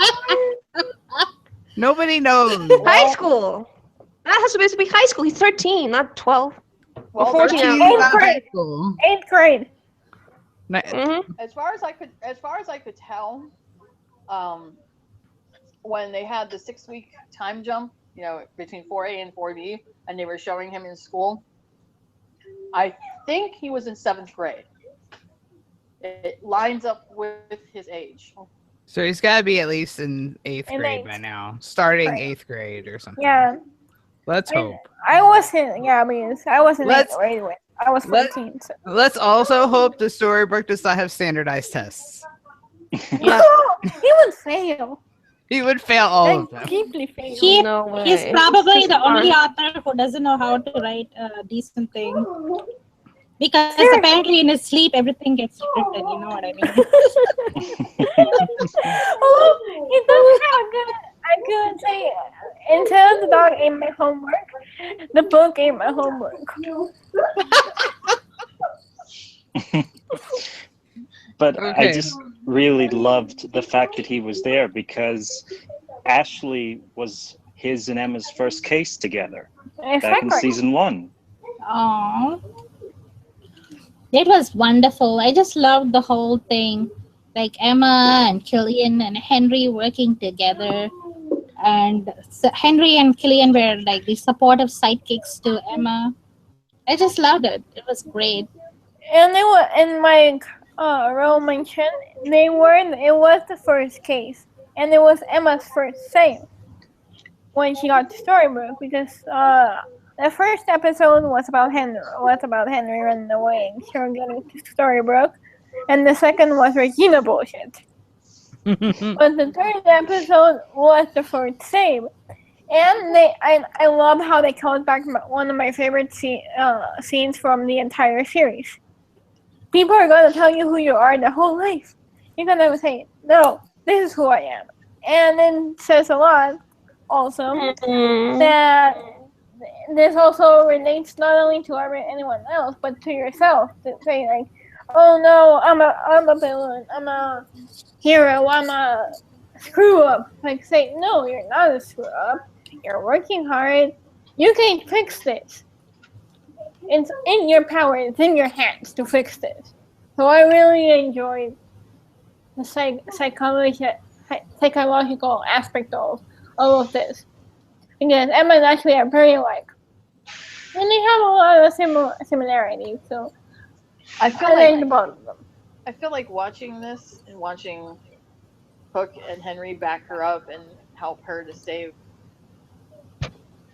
Nobody knows. High school. That has supposed to be high school. He's 13, not 12. Well, 14. 8th grade. Mm-hmm. As far as I could tell, when they had the 6-week time jump, between 4A and 4B, and they were showing him in school, I think he was in 7th grade. It lines up with his age. So he's got to be at least in 8th grade by now, starting 8th grade or something. Yeah. Let's hope. I was in 8th grade. I was 14. So. Let's also hope the storybook does not have standardized tests. Yeah. He would fail. He would fail all of them. Deeply fail. He's probably the only author who doesn't know how to write a decent thing. Because apparently in his sleep, everything gets written. You know what I mean? He doesn't have a good say. Until the dog ate my homework, the book ate my homework. But I just really loved the fact that he was there because Ashley was his and Emma's first case together back in season 1. Aww. It was wonderful. I just loved the whole thing. Like Emma and Killian and Henry working together. And so Henry and Killian were like the supportive sidekicks to Emma. I just loved it. It was great. And they were in my role mention. It was the first case, and it was Emma's first save when she got the storybook because the first episode was about Henry running away and her getting the storybook, and the second was Regina bullshit. But the third episode was the first save. And I love how they called back one of my favorite scenes from the entire series. People are going to tell you who you are the whole life. You're going to say, no, this is who I am. And it says a lot also that this also relates not only to anyone else, but to yourself. To say like, oh no, I'm a villain, I'm a hero, I'm a screw up. Like say, no, you're not a screw up. You're working hard. You can fix this. It's in your power. It's in your hands to fix this. So I really enjoyed the psychological aspect of all of this. Because Emma and Ashley are very alike. And they have a lot of similarities. So I feel like watching this and watching Hook and Henry back her up and help her to save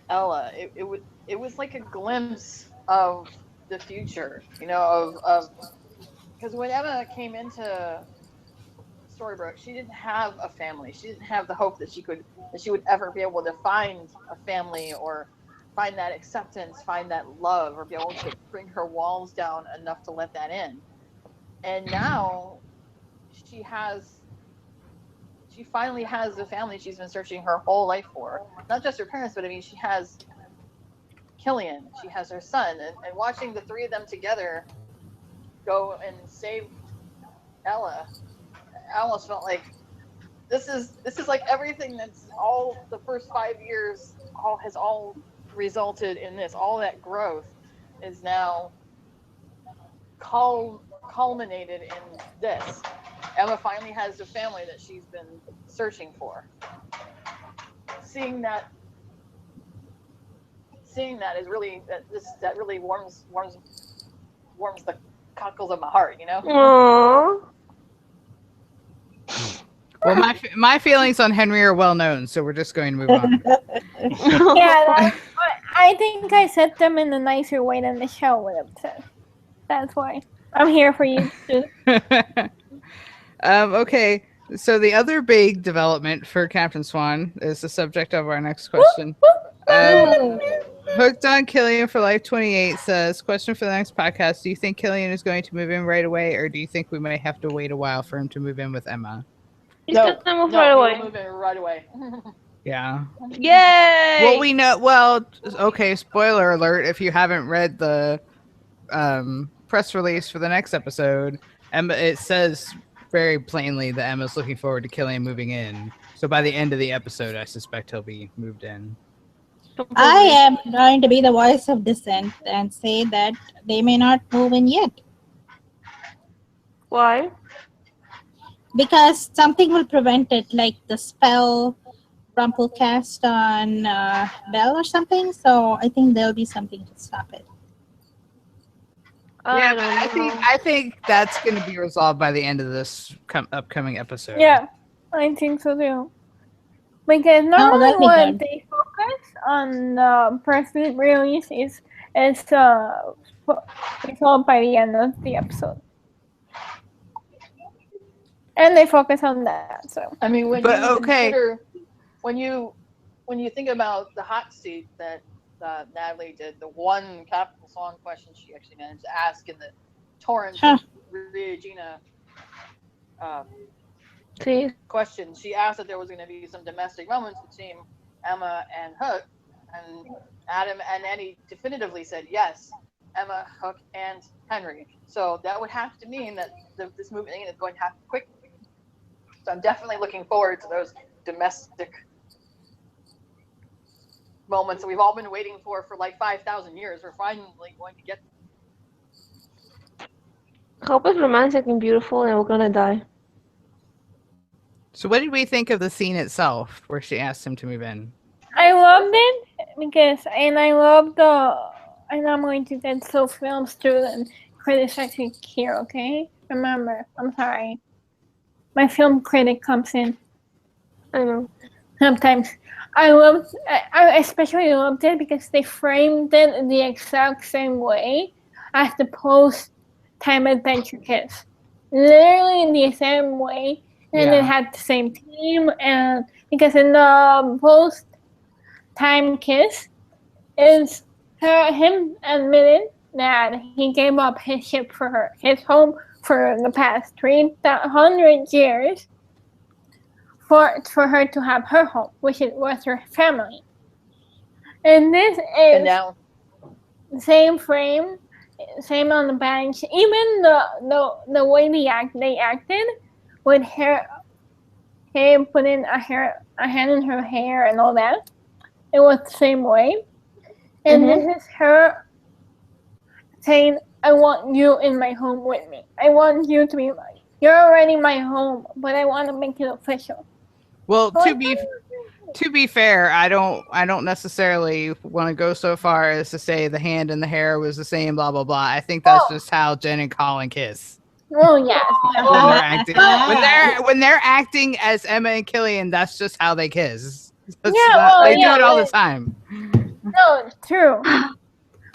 Ella. It was like a glimpse of the future, of because when Emma came into Storybrooke, she didn't have a family. She didn't have the hope that she would ever be able to find a family or find that acceptance, find that love, or be able to bring her walls down enough to let that in. And now she finally has the family she's been searching her whole life for. Not just her parents, but I mean, she has Killian, she has her son, and watching the three of them together go and save Ella, I almost felt like this is like everything that's all the first 5 years has resulted in this. All that growth is now culminated in this. Emma finally has the family that she's been searching for. seeing that is really that really warms the cockles of my heart, you know. Aww. Well, my feelings on Henry are well known, so we're just going to move on. Yeah, I think I said them in a nicer way than the show would have said. That's why I'm here for you. Okay, so the other big development for Captain Swan is the subject of our next question. Hooked on Killian for Life 28 says, question for the next podcast. Do you think Killian is going to move in right away, or do you think we might have to wait a while for him to move in with Emma? He's gonna move right he will away. move in right away. Yeah. Yay! Well, we know. Well, okay. Spoiler alert: if you haven't read the press release for the next episode, Emma, it says very plainly that Emma's looking forward to Killian moving in. So by the end of the episode, I suspect he'll be moved in. I am going to be the voice of dissent and say that they may not move in yet. Why? Because something will prevent it, like the spell Rumpel cast on Belle or something. So I think there'll be something to stop it. Yeah, but I think that's going to be resolved by the end of this upcoming episode. Yeah, I think so too. Because normally when they focus on the press release is resolved by the end of the episode. And they focus on that. So I mean, when you think about the hot seat that Natalie did, the one Captain Swan question she actually managed to ask in the torrent of Regina question, she asked that there was going to be some domestic moments between Emma and Hook, and Adam and Eddie definitively said yes, Emma, Hook, and Henry. So that would have to mean that this movement is going to happen quickly. So I'm definitely looking forward to those domestic moments that we've all been waiting for like 5,000 years. We're finally going to get them. Hope it's romantic and beautiful, and we're gonna die. So what did we think of the scene itself where she asked him to move in? I loved it and I'm going to get so film student criticizing here, okay? Remember, I'm sorry. My film critic comes in. I know. Sometimes. I especially loved it because they framed it in the exact same way as the post-time adventure kiss. Literally in the same way. And it had the same theme, and because in the post-time kiss, is him admitting that he gave up his ship for her, his home for the past 300 years, for her to have her home, which was her family. And this is the same frame, same on the bench. Even the way they acted. With him putting a hand in her hair and all that, it was the same way. And this is her saying, I want you in my home with me. I want you to be you're already my home, but I want to make it official. Well, to be fair, I don't necessarily want to go so far as to say the hand and the hair was the same, blah, blah, blah. I think that's just how Jen and Colin kiss. Oh yeah. When they're acting as Emma and Killian, that's just how they kiss. They do it all the time. No, it's true.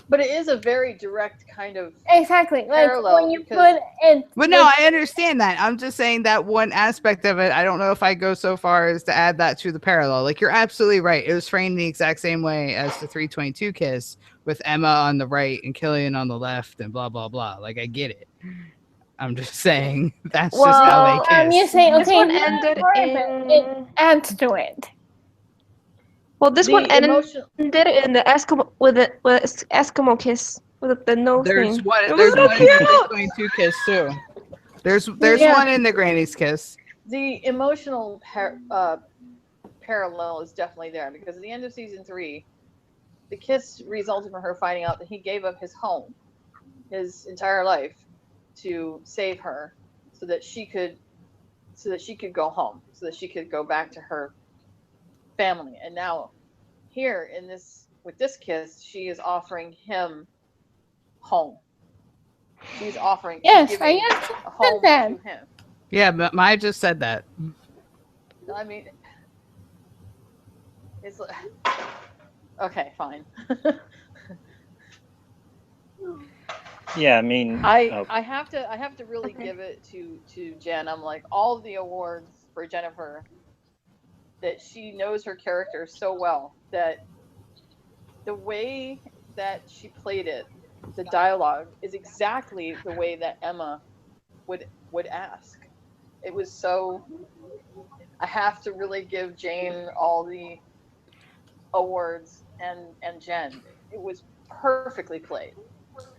But it is a very direct kind of like when you put it. But no, I understand that. I'm just saying that one aspect of it. I don't know if I go so far as to add that to the parallel. Like, you're absolutely right. It was framed the exact same way as the 322 kiss with Emma on the right and Killian on the left and blah blah blah. Like, I get it. I'm just saying that's just how they kiss. You say, this one ended it adds to it. Well, this one ended in the Eskimo with Eskimo kiss with the nose There's thing. one in the 22 kiss too. There's one in the Granny's kiss. The emotional parallel is definitely there, because at the end of season 3, the kiss resulted from her finding out that he gave up his home, his entire life, to save her, so that she could go home, so that she could go back to her family. And now here in this with this kiss, she is offering him home. She's offering Yes, she's I giving understand a home that. to him. Yeah, but Maya just said that. I mean, it's okay, fine. Yeah, I mean, I have to really give it to Jen. I'm like all the awards for Jennifer, that she knows her character so well that the way that she played it, the dialogue is exactly the way that Emma would ask. It was so. I have to really give Jane all the awards and Jen. It was perfectly played.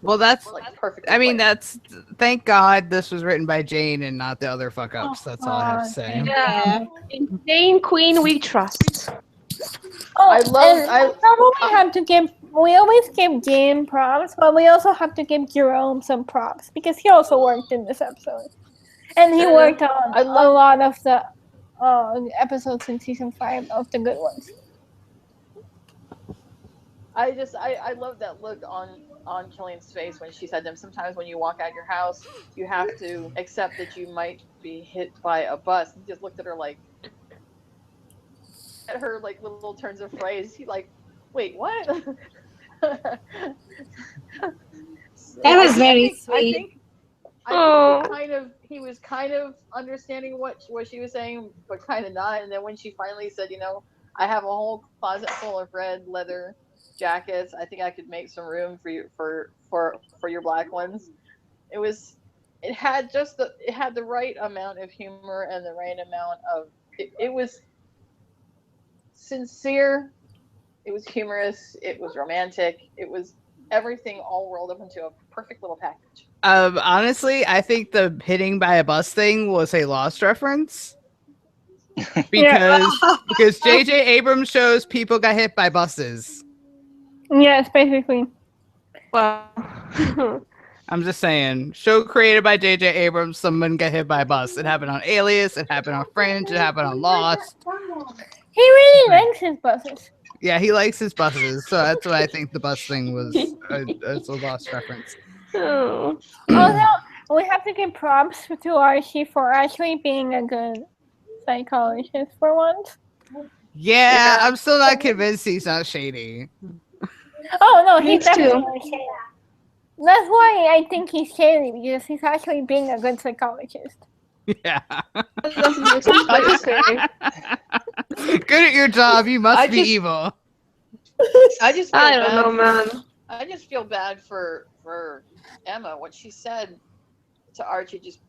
Well, that's. Like perfectly. I mean, played. that's. Thank God this was written by Jane and not the other fuck ups. That's all I have to say. Yeah. In Jane Queen we trust. Oh, I love- and I- we probably have to give. We always give Jane props, but we also have to give Jerome some props because he also worked in this episode, and he worked on I a love- lot of the episodes in season 5 of the good ones. I love that look on Killian's face when she said to him, sometimes when you walk out your house, you have to accept that you might be hit by a bus. He just looked at her like, at her like little turns of phrase. He like, wait, what? That was very I sweet. think he was kind of understanding what she was saying, but kind of not. And then when she finally said, I have a whole closet full of red leather jackets. I think I could make some room for you for your black ones. It had the right amount of humor and the right amount of it was sincere, it was humorous, it was romantic, it was everything all rolled up into a perfect little package. Honestly, I think the hitting by a bus thing was a Lost reference. Because J.J. Abrams shows people got hit by buses. Yes, basically. Well, I'm just saying. Show created by J.J. Abrams, someone got hit by a bus. It happened on Alias, it happened on Fringe, it happened on Lost. He really likes his buses. Yeah, he likes his buses, so that's why I think the bus thing was a Lost reference. oh. Also, we have to give props to Archie for actually being a good psychologist for once. Yeah, I'm still not convinced he's not shady. Oh no, he's Me too. definitely shady. That's why I think he's shady, because he's actually being a good psychologist. Yeah. That's what you say. Good at your job, you must I be just- evil. I just feel I bad don't know, man. I just feel bad for Emma. What she said to Archie just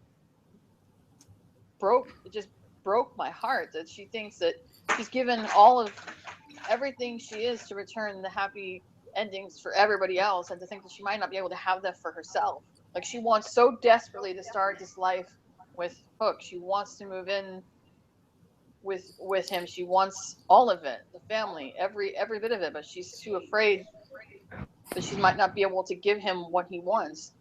broke my heart, that she thinks that she's given all of everything she is to return the happy endings for everybody else, and to think that she might not be able to have that for herself. Like, she wants so desperately to start this life with Hook. She wants to move in with him. She wants all of it, the family, every bit of it, but she's too afraid that she might not be able to give him what he wants.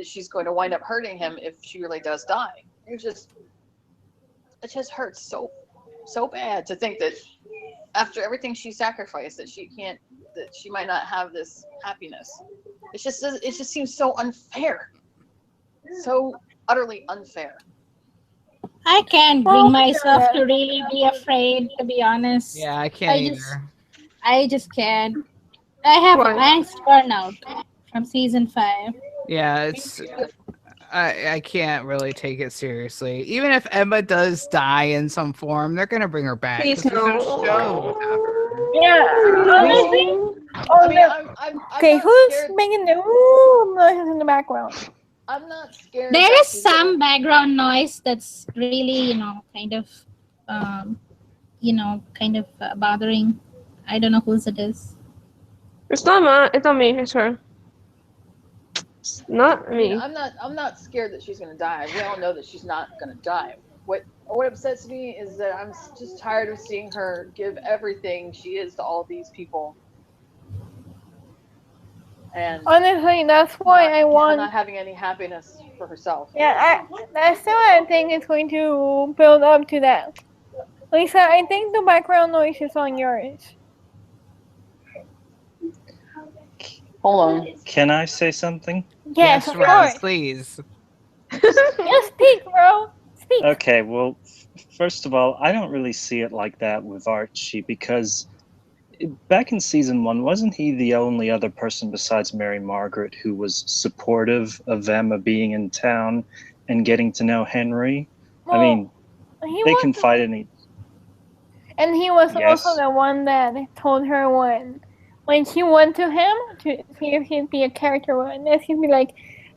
She's going to wind up hurting him if she really does die. It just hurts so bad to think that after everything she sacrificed, that she might not have this happiness. It just seems so unfair, so utterly unfair. I can't bring myself to really be afraid, to be honest. Yeah, I can't either. I just can't. I have Why? angst burnout from season 5. Yeah, it's I can't really take it seriously. Even if Emma does die in some form, they're gonna bring her back. Please 'cause there's no no. show to have her. Yeah, honestly. I mean, I'm Okay, not who's scared. making the noises in the background? I'm not scared. There that is she's some gonna- background noise that's really, kind of, bothering. I don't know whose it is. It's not me. It's her. It's not I mean, me. I'm not scared that she's gonna die. We all know that she's not gonna die. What upsets me is that I'm just tired of seeing her give everything she is to all these people, and Honestly, that's why I want. not having any happiness for herself. Yeah, I still I think it's going to build up to that. Lisa, I think the background noise is on yours. Hold on. Can I say something? Yes, of Rose, course. please. Yes, speak, bro. Speak. Okay, well, first of all, I don't really see it like that with Archie because back in season 1, wasn't he the only other person besides Mary Margaret who was supportive of Emma being in town and getting to know Henry? I Well, mean, he they was, confide in each. and he was also Yes. the one that told her when she went to him to see if he'd be a character witness, he'd be like,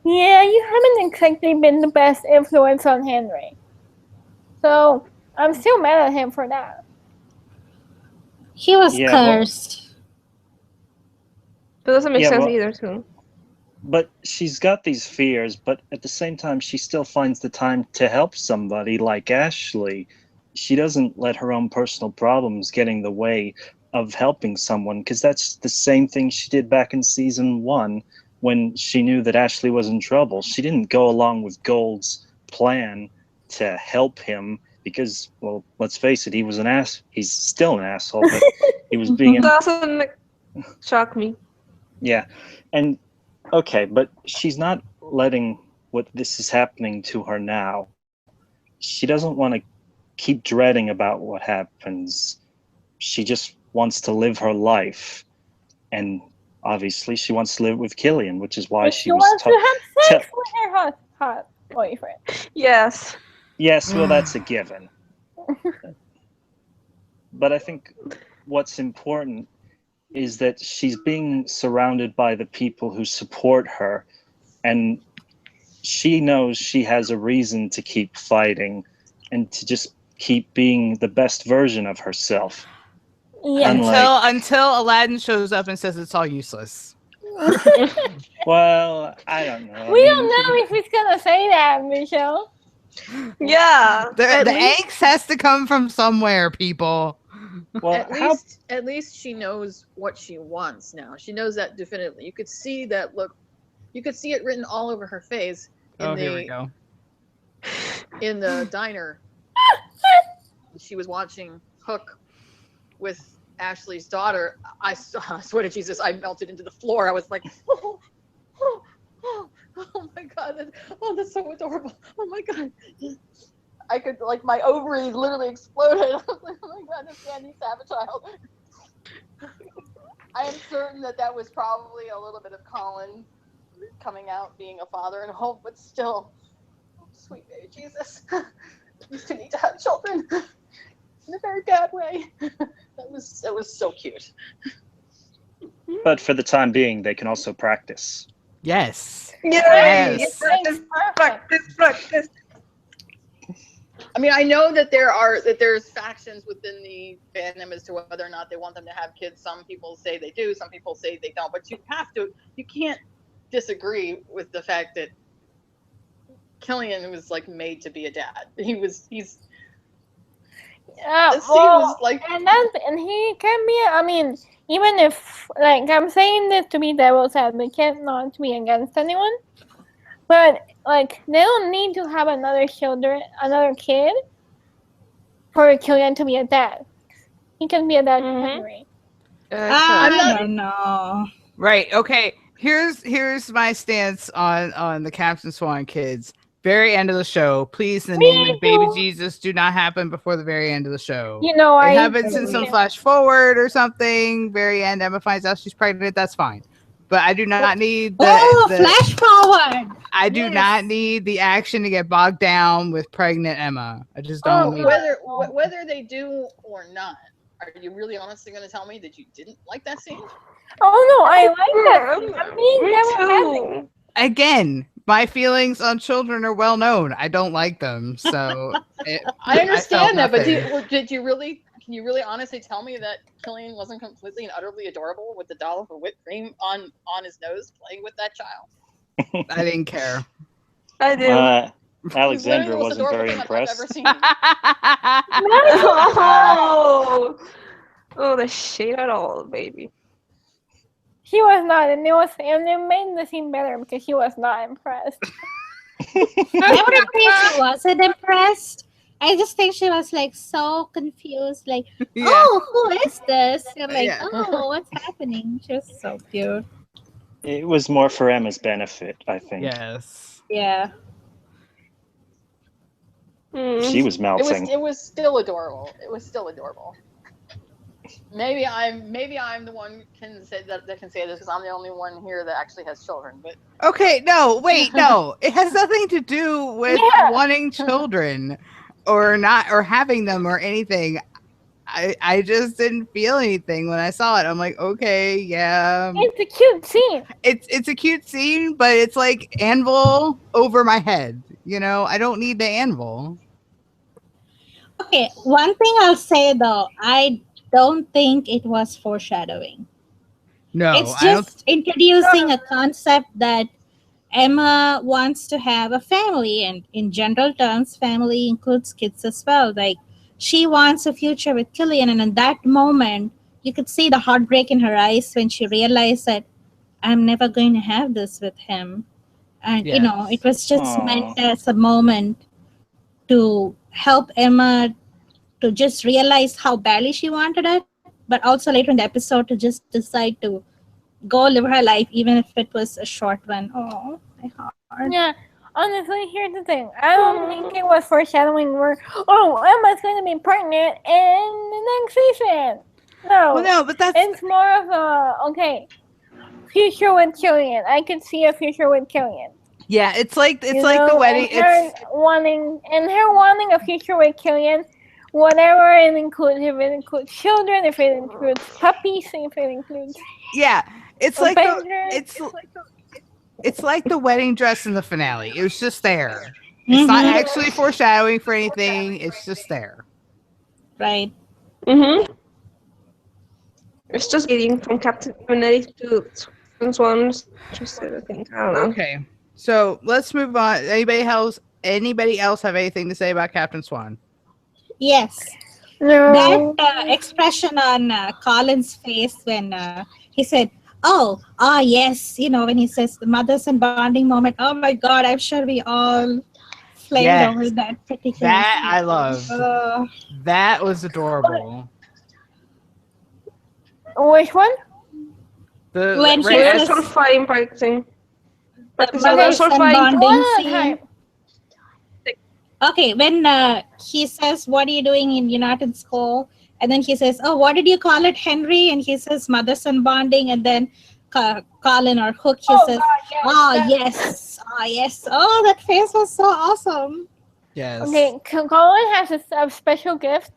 "Yeah, you haven't exactly been the best influence on Henry." So I'm still mad at him for that. He was Yeah, well, cursed. That doesn't make yeah, sense well, either, too. but she's got these fears, but at the same time, she still finds the time to help somebody like Ashley. She doesn't let her own personal problems get in the way of helping someone, because that's the same thing she did back in season 1 when she knew that Ashley was in trouble. She didn't go along with Gold's plan to help him because, well, let's face it, he was an ass. He's still an asshole, but he was being an Doesn't shock me. yeah. And okay, but she's not letting what this is happening to her now. She doesn't want to keep dreading about what happens. She just wants to live her life. And obviously she wants to live with Killian, which is why But she she was wants to have sex with her hot boyfriend. Yes. Yes, well, that's a given. But I think what's important is that she's being surrounded by the people who support her, and she knows she has a reason to keep fighting and to just keep being the best version of herself. Yeah. Unlike, Until Aladdin shows up and says it's all useless. well, I don't know. We don't know if he's gonna say that, Michelle. Yeah. The At least- angst has to come from somewhere, people. Well, At least she knows what she wants now. She knows that definitively. You could see that look. You could see it written all over her face Here we go. in the diner. She was watching Hook with Ashley's daughter. I swear to Jesus, I melted into the floor. I was like, oh my God, that's so adorable. Oh my God. I could, like, my ovaries literally exploded. I was like, oh my God, this man needs to have a child. I am certain that was probably a little bit of Colin coming out, being a father and hope, but still, sweet baby Jesus. These two need to have children in a very bad way. That was so cute. but for the time being, they can also practice. Yes. Yes. Practice. I mean, I know that there's factions within the fandom as to whether or not they want them to have kids. Some people say they do, some people say they don't. But you can't disagree with the fact that Killian was like made to be a dad. He's Well, like, and he can be. I mean, even if, like, I'm saying this to be devil's advocate, not to be against anyone, but like, they don't need to have another kid for Killian to be a dad. He can be a dad to Henry. I don't know. Right. Okay. Here's my stance on the Captain Swan kids. Very end of the show. Please, the name of baby Jesus do not happen before the very end of the show. You know, it happens in some flash forward or something. Very end, Emma finds out she's pregnant. That's fine. But I do not need the flash forward. I do not need the action to get bogged down with pregnant Emma. I just don't need whether they do or not. Are you really honestly going to tell me that you didn't like that scene? Oh no, I like that. I mean, again, my feelings on children are well known. I don't like them, so I understand that. But did you really? Can you really honestly tell me that Killian wasn't completely and utterly adorable with the dollop of whipped cream on his nose, playing with that child? I didn't care. I did. Alexandra wasn't very impressed. No! Oh, the shade at all, baby. He was not, and it made the scene better because he was not impressed. I wouldn't say she wasn't impressed. I just think she was like so confused, like, Yeah. oh, who is this? And like, Yeah. oh, what's happening? She was so cute. It was more for Emma's benefit, I think. Yes. Yeah. She was melting. It was still adorable. It was still adorable. Maybe I'm the one can say that can say this because I'm the only one here that actually has children. But Okay, no, wait, no. It has nothing to do with Yeah. wanting children or not or having them or anything. I just didn't feel anything when I saw it. I'm like, okay, yeah. It's a cute scene. It's a cute scene, but it's like anvil over my head. You know, I don't need the anvil. Okay, one thing I'll say though, I don't think it was foreshadowing. No, It's I don't. just introducing a concept that Emma wants to have a family, and in general terms, family includes kids as well. Like, she wants a future with Killian, and in that moment, you could see the heartbreak in her eyes when she realized that I'm never going to have this with him. And you know, Yes. it was just Aw. meant as a moment to help Emma to just realize how badly she wanted it, but also later in the episode to just decide to go live her life, even if it was a short one. Oh, my heart. Yeah. Honestly, here's the thing. I don't think it was foreshadowing where, oh, Emma's going to be pregnant in the next season. No. Well, no, but that's It's more of a, okay, future with Killian. I could see a future with Killian. yeah. It's like You the know, wedding. And her wanting a future with Killian, whatever it includes. If it includes children, if it includes puppies, if it includes Yeah, it's like the Avengers. it's like the wedding dress in the finale. It was just there. It's not Mhm. actually foreshadowing for anything. It's just there. Right. Mm-hmm. It's just getting from Captain America to Swan's interested, I think. I don't know. Okay, so let's move on. Anybody else have anything to say about Captain Swan? Yes. No. That expression on Colin's face when he said, "Oh, ah, yes," you know, when he says the mothers and bonding moment. Oh my God, I'm sure we all flamed Yes. over that particular. That scene. I loved. That was adorable. Which one? The When right- he Yeah, says- some fighting practicing. the Practice mothers others are and fighting. bonding One at a scene. time. Okay, when he says, "What are you doing in United School?" and then he says, "Oh, what did you call it, Henry?" and he says, "Mothers and bonding," and then Colin or Hook, he says, God, yes. Oh, that face was so awesome. yes. Okay, Colin has a special gift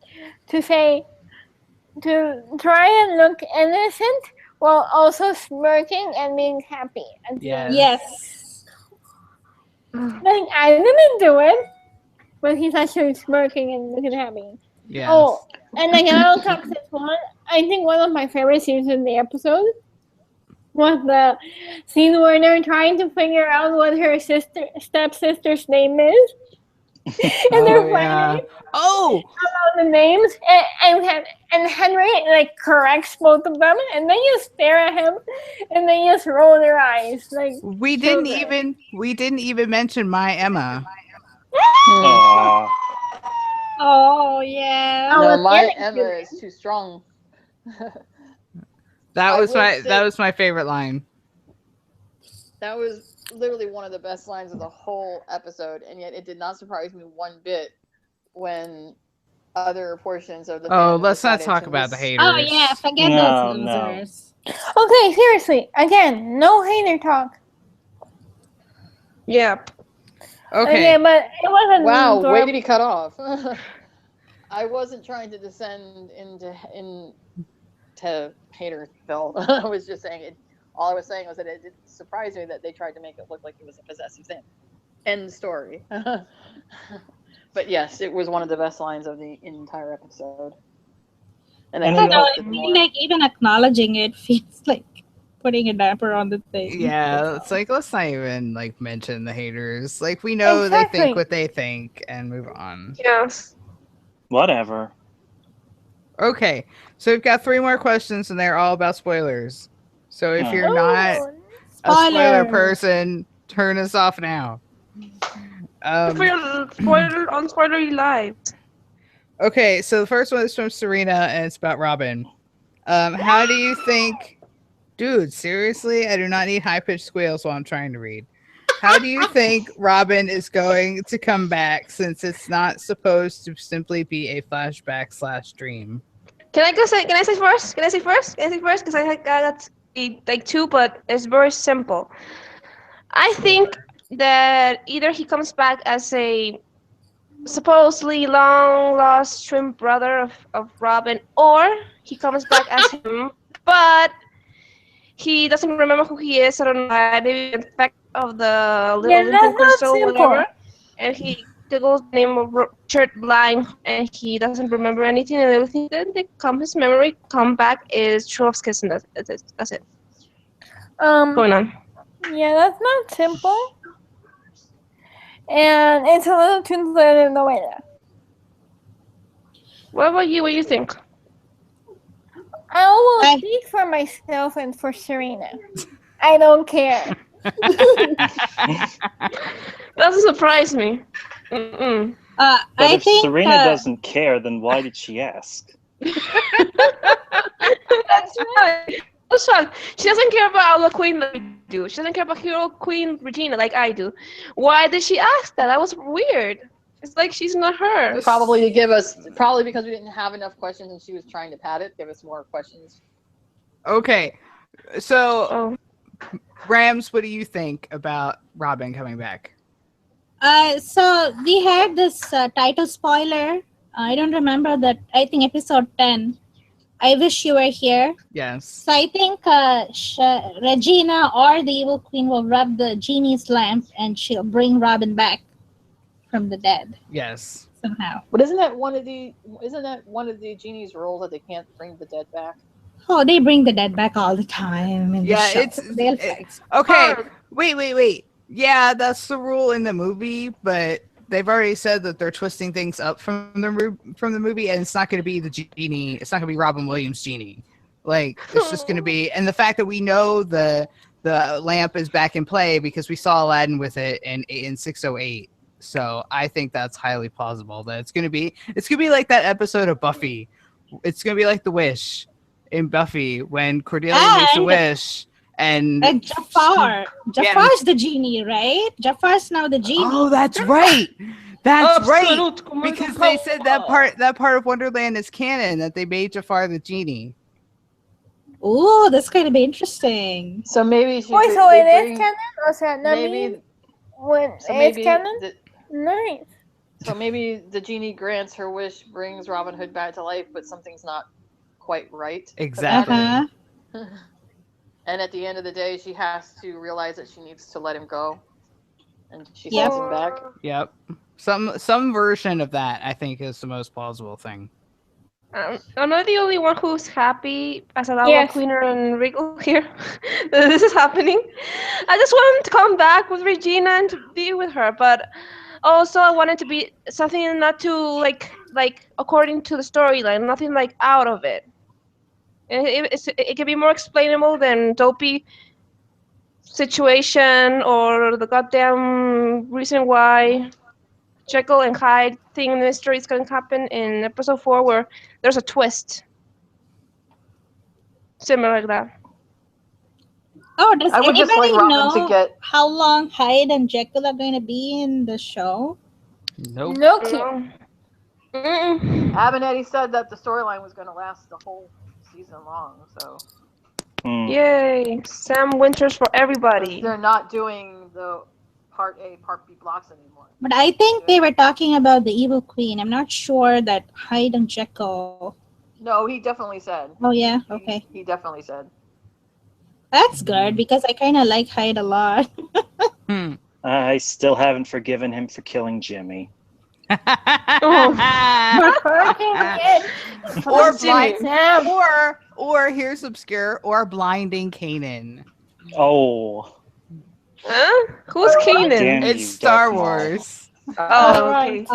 to say, to try and look innocent while also smirking and being happy. And Yes. Yes. like, I didn't do it, but he's actually smirking and looking happy. Yes. Oh, and like another Captain Swan, I think one of my favorite scenes in the episode was the scene where they're trying to figure out what her stepsister's name is. And they're Oh, yeah. fighting Oh, about the names, and Henry like corrects both of them, and they just stare at him, and they just roll their eyes like. we didn't children. even mention my Emma. Aw. Oh, yeah. no, was my getting Emma to it. is too strong. That I was will my say- that was my favorite line. That was literally one of the best lines of the whole episode, and yet it did not surprise me one bit when other portions of the Oh, fandom let's not decided talk to about the mis- haters. Oh, yeah. Forget No, those no. losers. Okay, seriously, again, no hater talk. Yeah. Okay. but it wasn't. Wow, way adorable. to be cut off. I wasn't trying to descend into Haterville. I was just saying it. All I was saying was that it surprised me that they tried to make it look like it was a possessive thing. End story. But yes, it was one of the best lines of the entire episode. And I And I couldn't know, hope I for mean, more. like, even acknowledging it feels like putting a damper on the thing. Yeah, it's like let's not even like mention the haters. Like we know they Exactly. think what they think and move on. Yes. Whatever. Okay, so we've got 3 more questions and they're all about spoilers. So if Oh. you're not Oh, a spoiler Spoilers. person, turn us off now. For your spoiler on spoilery lives. Okay, so the first one is from Serena, and it's about Robin. How do you think, dude? Seriously, I do not need high pitched squeals while I'm trying to read. How do you think Robin is going to come back since it's not supposed to simply be a flashback / dream? Can I go say? Can I say first? Can I say first? Can I say first? Because I got like two, but it's very simple. I think that either he comes back as a supposedly long lost twin brother of Robin, or he comes back as him, but he doesn't remember who he is. I don't know why. Maybe the effect of the little Yeah, that's Olympian not crystal, simple. whatever. And he googles the name of Richard Blind, and he doesn't remember anything. And everything then his memory come back is True's kiss, and that's it. That's it. Going on. Yeah, that's not simple. And it's a little translated in the way there. What about you? What do you think? I will speak for myself and for Serena. I don't care. Doesn't surprise me. Mm-mm. But I if think Serena doesn't care, then why did she ask? That's right. That's right. She doesn't care about the Queen like we do. She doesn't care about Hero Queen Regina like I do. Why did she ask that? That was weird. It's like she's not her. Probably because we didn't have enough questions and she was trying to pad it, give us more questions. Okay, so Oh. Rams, what do you think about Robin coming back? So we had this title spoiler. I don't remember that. I think episode 10. I wish you were here. Yes. So I think Regina or the Evil Queen will rub the genie's lamp and she'll bring Robin back from the dead Yes. somehow. But isn't that one of the genie's rules that they can't bring the dead back? Oh, they bring the dead back all the time. In the Yeah, show. They'll it- fix. Okay. Wait. Yeah, that's the rule in the movie, but they've already said that they're twisting things up from the movie, and it's not going to be the genie. It's not going to be Robin Williams' genie. Like, it's just going to be, and the fact that we know the lamp is back in play because we saw Aladdin with it in 608. So I think that's highly plausible that it's gonna be like that episode of Buffy. It's gonna be like The Wish in Buffy when Cordelia makes a And- wish and Jafar. Jafar's the genie, right? Jafar's now the genie. Oh, that's right. That's right. Absolute commercial Because they said that power. part of Wonderland is canon, that they made Jafar the genie. Ooh, that's going to be interesting. So maybe she. Wait, so it is canon? O sea, no Maybe. when So it's maybe. canon? Nice. So maybe the genie grants her wish, brings Robin Hood back to life, but something's not quite right. Exactly. Uh-huh. And at the end of the day, she has to realize that she needs to let him go, and she Yep. sends him back. Yep. Some version of that I think is the most plausible thing. I'm not the only one who's happy as a lava Yes. cleaner and Regal here. That this is happening. I just wanted to come back with Regina and to be with her, but also I wanted to be something not too like according to the storyline, nothing like out of it. It can be more explainable than dopey situation or the goddamn reason why Jekyll and Hyde thing mystery is going to happen in episode 4 where there's a twist. Similar like that. Oh, does I would just anybody like Robin know to get. how long Hyde and Jekyll are going to be in the show? Nope. No clue. Mm-mm. Abinetti said that the storyline was going to last the whole season long, so Yay! Sam Winters for everybody. they're not doing the Part A, Part B blocks anymore. But I think they were talking about the Evil Queen. I'm not sure that Hyde and Jekyll. No, he definitely said. Oh, yeah? Okay. He definitely said. That's good because I kind of like Hyde a lot. I still haven't forgiven him for killing Jimmy. Or Jimmy. blind, or here's obscure, or blinding Kanan. Oh, Huh? Who's Kanan? Damn you, It's Star Darth Maul. Wars. Oh, okay.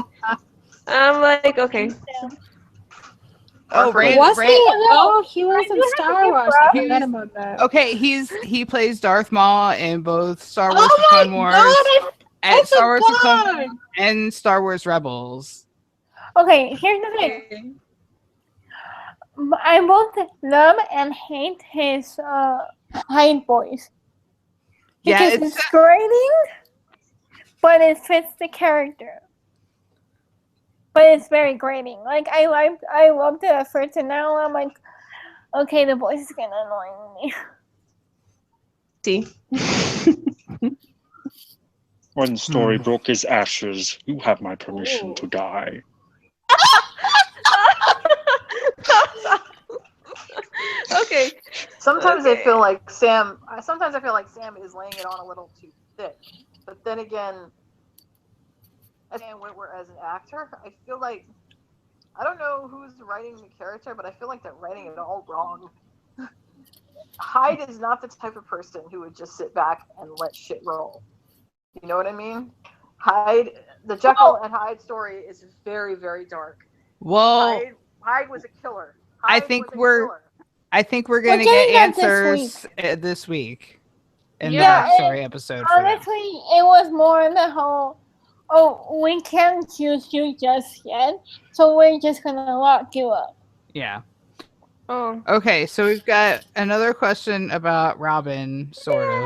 I'm like, okay. Oh, Ray, Was Ray- he? Oh, he was in you have Star to Wars. give I He forgot was- about that. Okay, he plays Darth Maul in both Star Wars: Oh The my Clone Wars God! I and Star Wars: The Clone forgot! Wars and Star Wars Rebels. Okay, here's the thing. I both love and hate his Hyde voice. Yeah, Because it's grating, but it fits the character. But it's very grating. Like I loved it at first, and now I'm like, okay, the voice is kind of annoying me. See. When Story broke his ashes, you have my permission to die. Okay. Sometimes I Okay. feel like Sam. Sometimes I feel like Sam is laying it on a little too thick. But then again, as Sam Witwer as an actor, I feel like I don't know who's writing the character, but I feel like they're writing it all wrong. Hyde is not the type of person who would just sit back and let shit roll. You know what I mean? Hyde, the Jekyll and Hyde story is very, very dark. well, Hyde was a killer. I Hyde think was a we're killer. I think we're gonna getting get that this answers week. this week in Yeah, the backstory episode. For that. Honestly, it was more the whole, oh, we can't choose you just yet, so we're just gonna lock you up. Yeah. Oh. Okay, so we've got another question about Robin, sort of.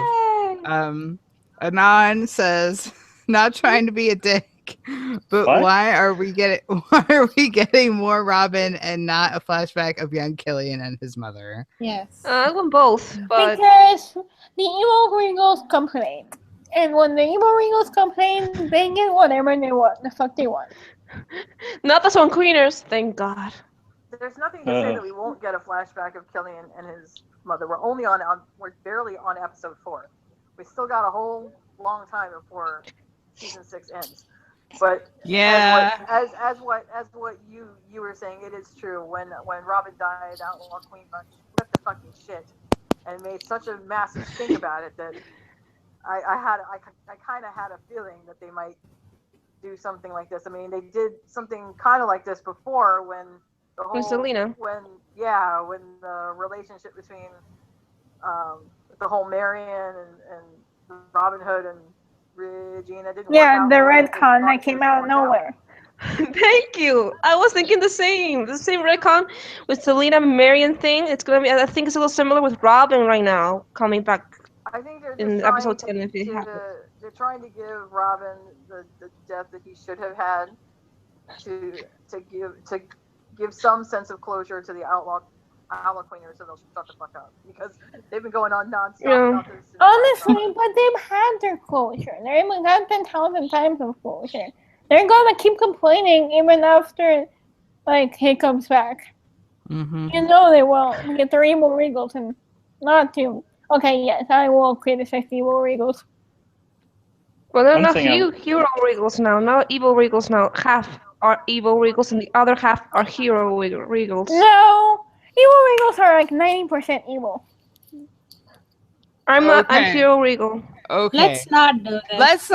Yay! Anon says, not trying to be a dick, but What? why are we getting more Robin and not a flashback of young Killian and his mother? Yes. I want both, but Because the evil Regals complain. And when the evil Regals complain, they get whatever they want. The fuck they want. not the Swan Queeners, thank God. There's nothing to say that we won't get a flashback of Killian and his mother. We're barely on episode 4. We still got a whole long time before season 6 ends. But Yeah. as what you were saying, it is true. When Robin died, Outlaw Queen flipped the fucking shit and made such a massive stink about it that I kind of had a feeling that they might do something like this. I mean, they did something kind of like this before when the whole Selena. when the relationship between the whole Marion and Robin Hood and Regina didn't work out. The the way red that they con thought that it came was out of gonna work nowhere. Thank you. I was thinking the same retcon with Selena Marion thing. It's gonna be. I think it's a little similar with Robin right now coming back I think they're just in trying episode 10 if it happens. they're trying to give Robin the death that he should have had to give some sense of closure to the outlaw queeners, so they'll shut the fuck up because they've been going on nonstop about this. Honestly, but they've had their closure. They've got 10,000 times of closure. They're gonna keep complaining even after, like, he comes back. Mm-hmm. You know they will. Get their evil Regals and not to. Okay, yes, I will criticize the evil Regals. Well, they're One not thing hero Regals now. Not evil Regals now. Half are evil Regals and the other half are hero Regals. No, evil Regals are like 90% evil. I'm hero Regal. Okay. Let's not do this.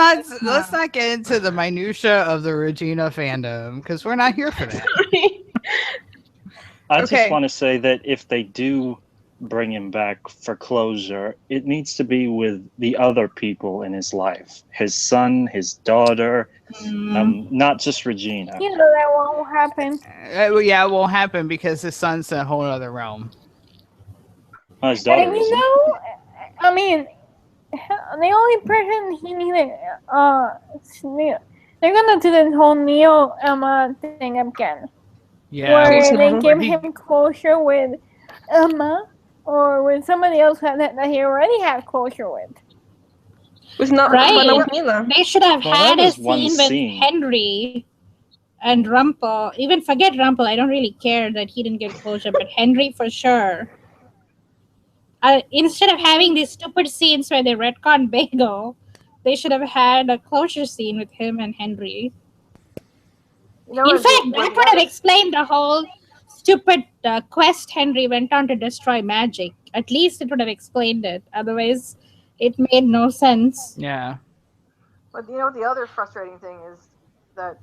Let's not get into the minutia of the Regina fandom because we're not here for that. I Okay. just want to say that if they do bring him back for closure, it needs to be with the other people in his life. His son, his daughter, not just Regina. You know that won't happen. Yeah, it won't happen because his son's in a whole other realm. Oh, his daughter And you isn't. know, I mean, the only person he needed, they're gonna do this whole Neo Emma thing again. Yeah. Where they Closure. give him closure with Emma or with somebody else that he already had closure with. With not Right. but not with Mila. They should have Well, had that a was one scene with scene. Henry and Rumpel. Even forget Rumpel. I don't really care that he didn't get closure, but Henry for sure. Instead of having these stupid scenes where they retcon Bagel, they should have had a closure scene with him and Henry. You know, In fact, that would have explained the whole stupid quest Henry went on to destroy magic. At least it would have explained it. Otherwise, it made no sense. Yeah. But you know what the other frustrating thing is that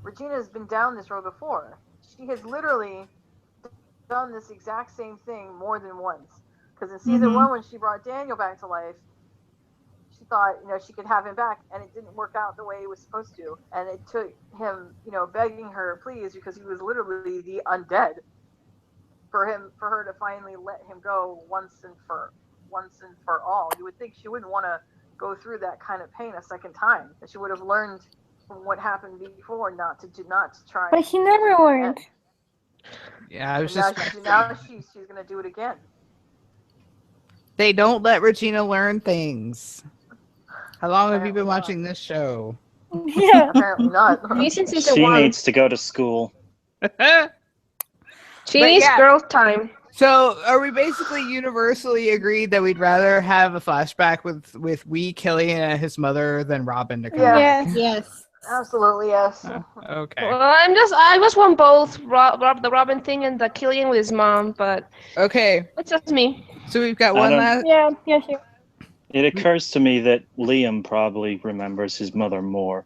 Regina has been down this road before. She has literally done this exact same thing more than once. Because in season 1, when she brought Daniel back to life, she thought, she could have him back, and it didn't work out the way it was supposed to. And it took him, begging her, please, because he was literally the undead, for her to finally let him go once and for all. You would think she wouldn't want to go through that kind of pain a second time. That she would have learned from what happened before not to try. But she never learned. Yeah, I was now she's gonna do it again. They don't let Regina learn things. How long have you been Apparently not. watching this show? Yeah. Apparently not. Since season She 1. needs to go to school. She But needs yeah. girl time. So, are we basically universally agreed that we'd rather have a flashback with Wee Killian and his mother than Robin to come Yeah. back? Yes. Absolutely, yes. Okay. Well, I just want both the Robin thing and the Killian with his mom, but Okay. it's just me. So we've got I one don't- last. Yeah. Yes. It occurs to me that Liam probably remembers his mother more.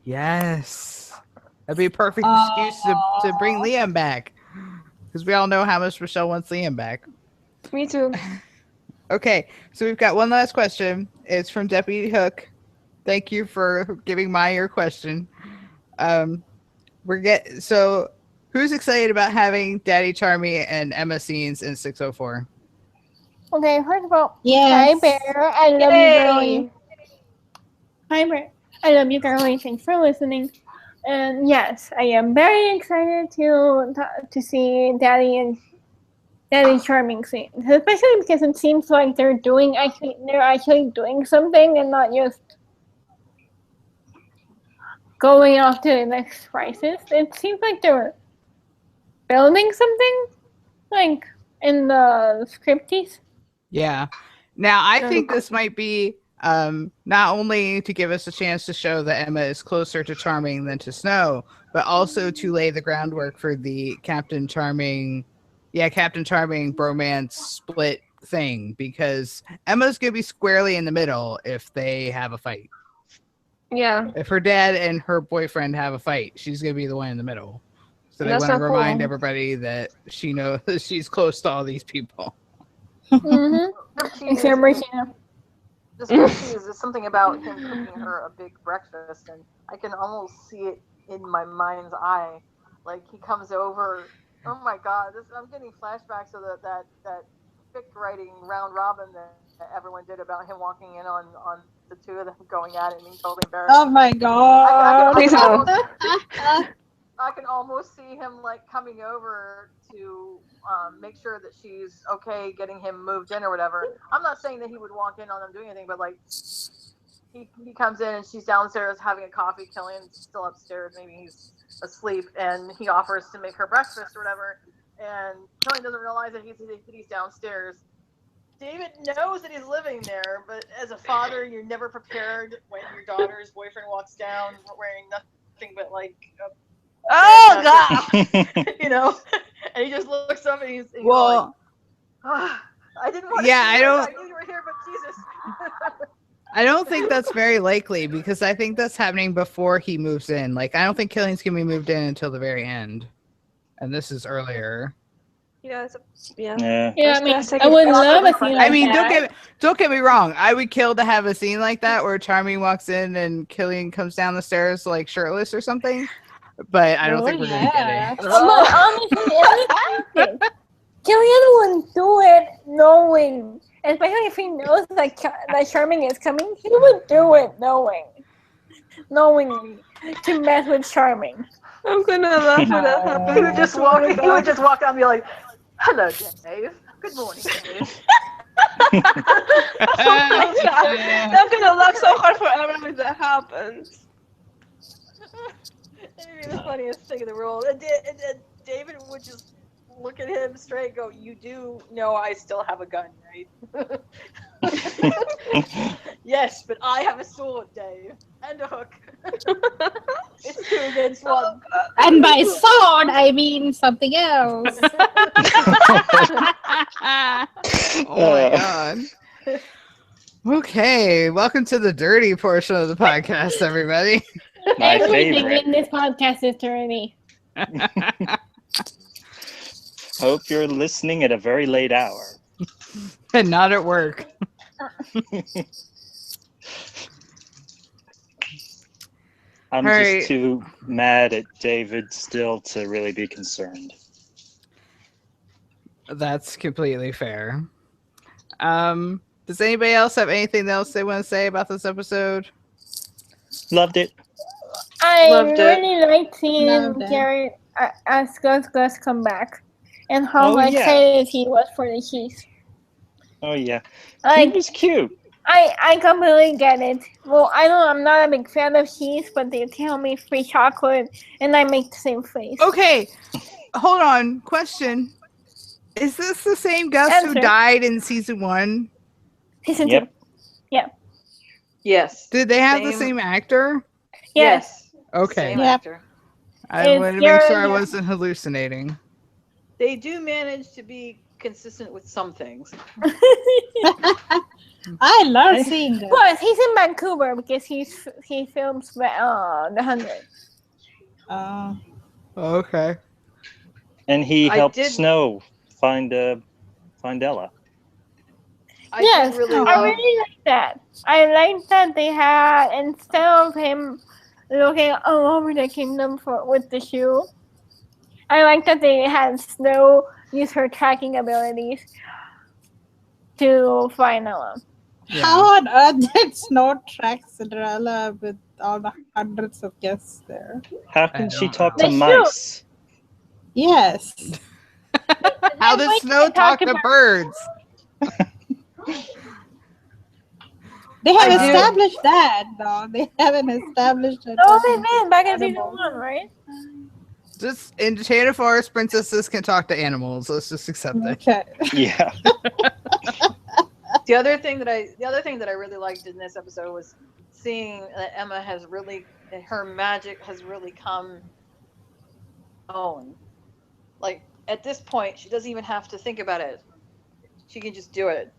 Yes. That'd be a perfect excuse to bring Liam back. Because we all know how much Michelle wants Liam back. Me too. Okay, so we've got one last question. It's from Deputy Hook. Thank you for giving your question. So who's excited about having Daddy Charmy and Emma scenes in 604? Okay. First of all, Yes. hi Bear. I love you, girlie. Hi Bear. I love you, girlie. Thanks for listening. And yes, I am very excited to see Daddy Charming scenes, especially because it seems like they're actually doing something and not just going off to the next crisis. It seems like they're building something, like in the scripties. Yeah. Now, I think this might be not only to give us a chance to show that Emma is closer to Charming than to Snow, but also to lay the groundwork for the Captain Charming bromance split thing, because Emma's going to be squarely in the middle if they have a fight. Yeah. If her dad and her boyfriend have a fight, she's going to be the one in the middle. So they That's want to not remind cool. everybody that she knows that she's close to all these people. Mm-hmm. Except Regina. The scripties is something about him cooking her a big breakfast, and I can almost see it in my mind's eye. Like he comes over. Oh my God! I'm getting flashbacks of that fic writing round robin that everyone did about him walking in on the two of them going at it and being totally embarrassed. Oh my god. I can almost see him like coming over to make sure that she's okay, getting him moved in or whatever. I'm not saying that he would walk in on them doing anything, but like he comes in and she's downstairs having a coffee. Killian's still upstairs, maybe he's asleep, and he offers to make her breakfast or whatever. And Killian doesn't realize that he's downstairs. David knows that he's living there, but as a father, you're never prepared when your daughter's boyfriend walks down wearing nothing but like Oh God! And he just looks up and he's Well, like, I didn't want to yeah, see I you. don't. I knew you were here, but Jesus. I don't think that's very likely, because I think that's happening before he moves in. Like, I don't think Killian's gonna be moved in until the very end, and this is earlier. Yeah. Yeah. Yeah, I mean, I would love a scene like I mean, that. don't get me wrong. I would kill to have a scene like that where Charming walks in and Killian comes down the stairs like shirtless or something. But I don't think we're gonna get it. But honestly, Killian wouldn't do it knowing, especially if he knows that Charming is coming. He would do it knowingly to mess with Charming. I'm gonna laugh when that happens. He would just walk out and be like, "Hello, Dave. Good morning, Dave." I'm gonna laugh so hard forever when that happens. It'd be the funniest thing in the world. And David would just look at him straight and go, "You do know I still have a gun, right?" "Yes, but I have a sword, Dave. And a hook." It's 2 against 1. And by sword, I mean something else. Oh my god. Okay, welcome to the dirty portion of the podcast, everybody. My Everything favorite. in this podcast is dirty. Hope you're listening at a very late hour. And not at work. I'm All just right. too mad at David still to really be concerned. That's completely fair. Does anybody else have anything else they want to say about this episode? Loved it. I Loved it. really liked seeing Loved it. Gary as Gus come back, and how Oh, yeah. excited he was for the cheese. Oh yeah, he Like, was cute. I completely get it. Well, I'm not a big fan of cheese, but they tell me free chocolate, and I make the same face. Okay, hold on. Question: is this the same Gus who Answer. died in season 1? Season Yep. 2. Yes. Did they have the same actor? Yes. Okay, Same Yep. actor. I It's wanted to make sure I Gary- wasn't hallucinating. They do manage to be consistent with some things. I love seeing that. Plus, he's in Vancouver because he films The 100. Okay. And he I helped did- Snow find Ella. I Yes, did really I love. really like that. I like that they had, instead of him looking all over the kingdom with the shoe, I like that they had Snow use her tracking abilities to find Ella. How on earth did Snow track Cinderella with all the hundreds of guests there? How can she don't talk know. to They mice? Yes. How does Why Snow can't talk talk to about- birds? They have I do. established that, though. They haven't established it. No, they did back in season Animals. 1, right? Just in Enchanted Forest, princesses can talk to animals. Let's just accept it. Okay. Yeah. The other thing that I really liked in this episode was seeing that Emma her magic has really come own. Like at this point, she doesn't even have to think about it. She can just do it.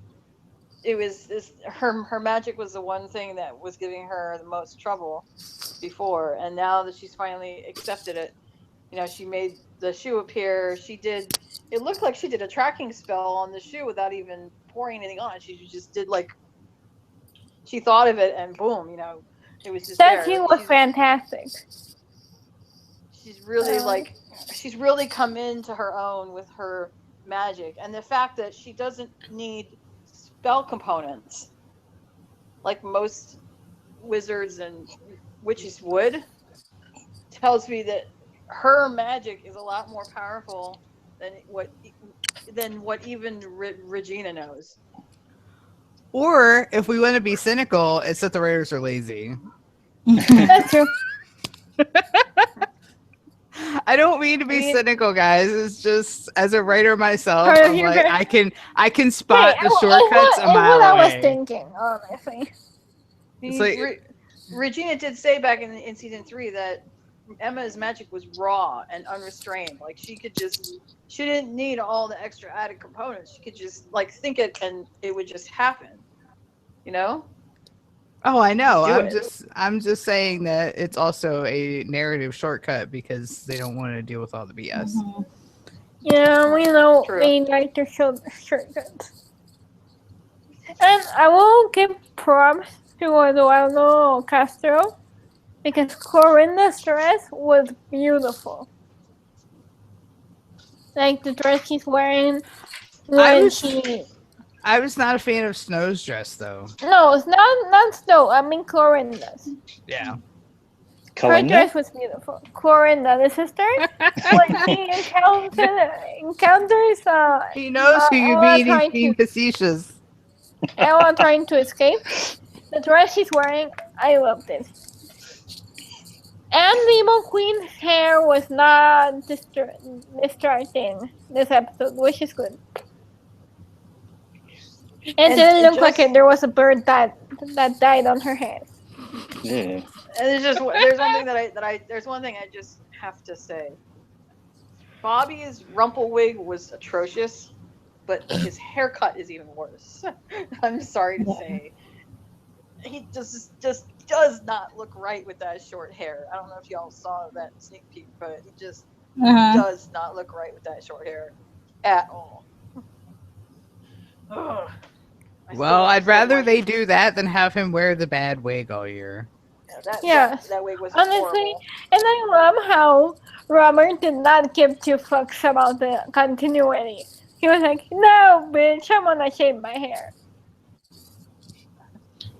It was her magic was the one thing that was giving her the most trouble before, and now that she's finally accepted it, she made the shoe appear. It looked like she did a tracking spell on the shoe without even pouring anything on it. She just did she thought of it and boom, it was just That there. scene was fantastic. She's really she's really come into her own with her magic, and the fact that she doesn't need spell components like most wizards and witches would tells me that her magic is a lot more powerful than what even Regina knows. Or if we want to be cynical, it's that the writers are lazy. That's true. I don't mean to be cynical, guys. It's just as a writer myself, Part of I'm your like brain. I can spot Hey, the shortcuts a and mile what I was away. thinking, honestly. It's like- Regina did say back in season 3 that Emma's magic was raw and unrestrained. Like she didn't need all the extra added components. She could just think it and it would just happen. Oh, I know. Just do I'm just saying that it's also a narrative shortcut because they don't want to deal with all the BS. Yeah, we know True. they like to show shortcuts. And I will give props to Eduardo Castro because Corinda's dress was beautiful. Like the dress she's wearing when I was not a fan of Snow's dress though. No, it's not Snow. I mean Corinda's. Yeah. Her Kalinda? dress was beautiful. Corinda, the sister, when she encounters He knows who you Ella mean. He's trying being facetious. Ella trying to escape. The dress she's wearing, I loved it. And the Evil Queen's hair was not distracting this episode, which is good. It didn't look like there was a bird that died on her head. Yeah. And there's one thing I just have to say. Bobby's rumple wig was atrocious, but his haircut is even worse. I'm sorry to say. He just does not look right with that short hair. I don't know if y'all saw that sneak peek, but he just does not look right with that short hair at all. Ugh. Well, wanna I'd say rather one- they do that than have him wear the bad wig all year. That wig was Honestly, horrible. and I love how Robert did not give two fucks about the continuity. He was like, "No, bitch, I wanna shave my hair."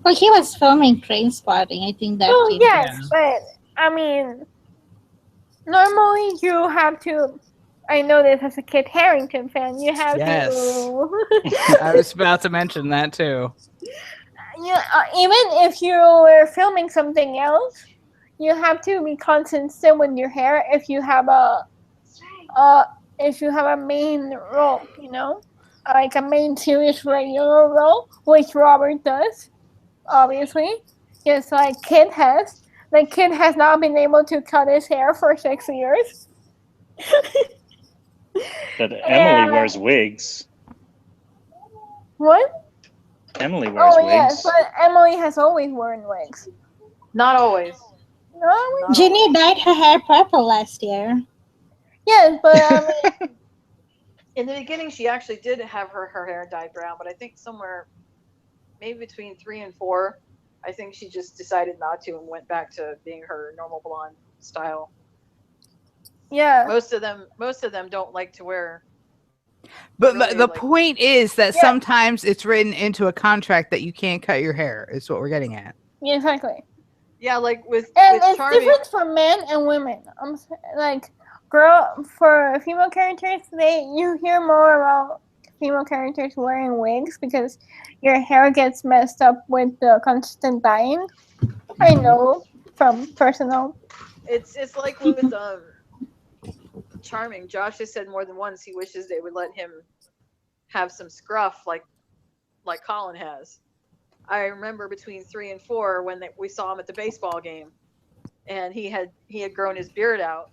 Well, he was filming Train Spotting. I think that Oh came. yes, but I mean, normally you have to. I know this as a Kit Harington fan. You have Yes. to. I was about to mention that too. Yeah, even if you were filming something else, you have to be consistent with your hair if you have a main role, like a main serious regular role, which Robert does, obviously. Just like Kid has. Like Kid has not been able to cut his hair for 6 years. But Emily And- wears wigs. What? Emily wears Oh wigs. yes, but Emily has always worn wigs. Not always. No, Not Ginny always. dyed her hair purple last year. yes, but I mean, In the beginning, she actually did have her hair dyed brown, but I think somewhere, maybe between 3 and 4, I think she just decided not to and went back to being her normal blonde style. yeah. Most of them don't like to wear. But Really, the like- point is that Yeah. sometimes it's written into a contract that you can't cut your hair. Is what we're getting at. Yeah, exactly. Yeah, like with And it's Charming. different for men and women. Like, for female characters, you hear more about female characters wearing wigs because your hair gets messed up with the constant dyeing. I know from personal. It's like with Charming. Josh has said more than once he wishes they would let him have some scruff like Colin has. I remember between 3 and 4 when we saw him at the baseball game, and he had grown his beard out,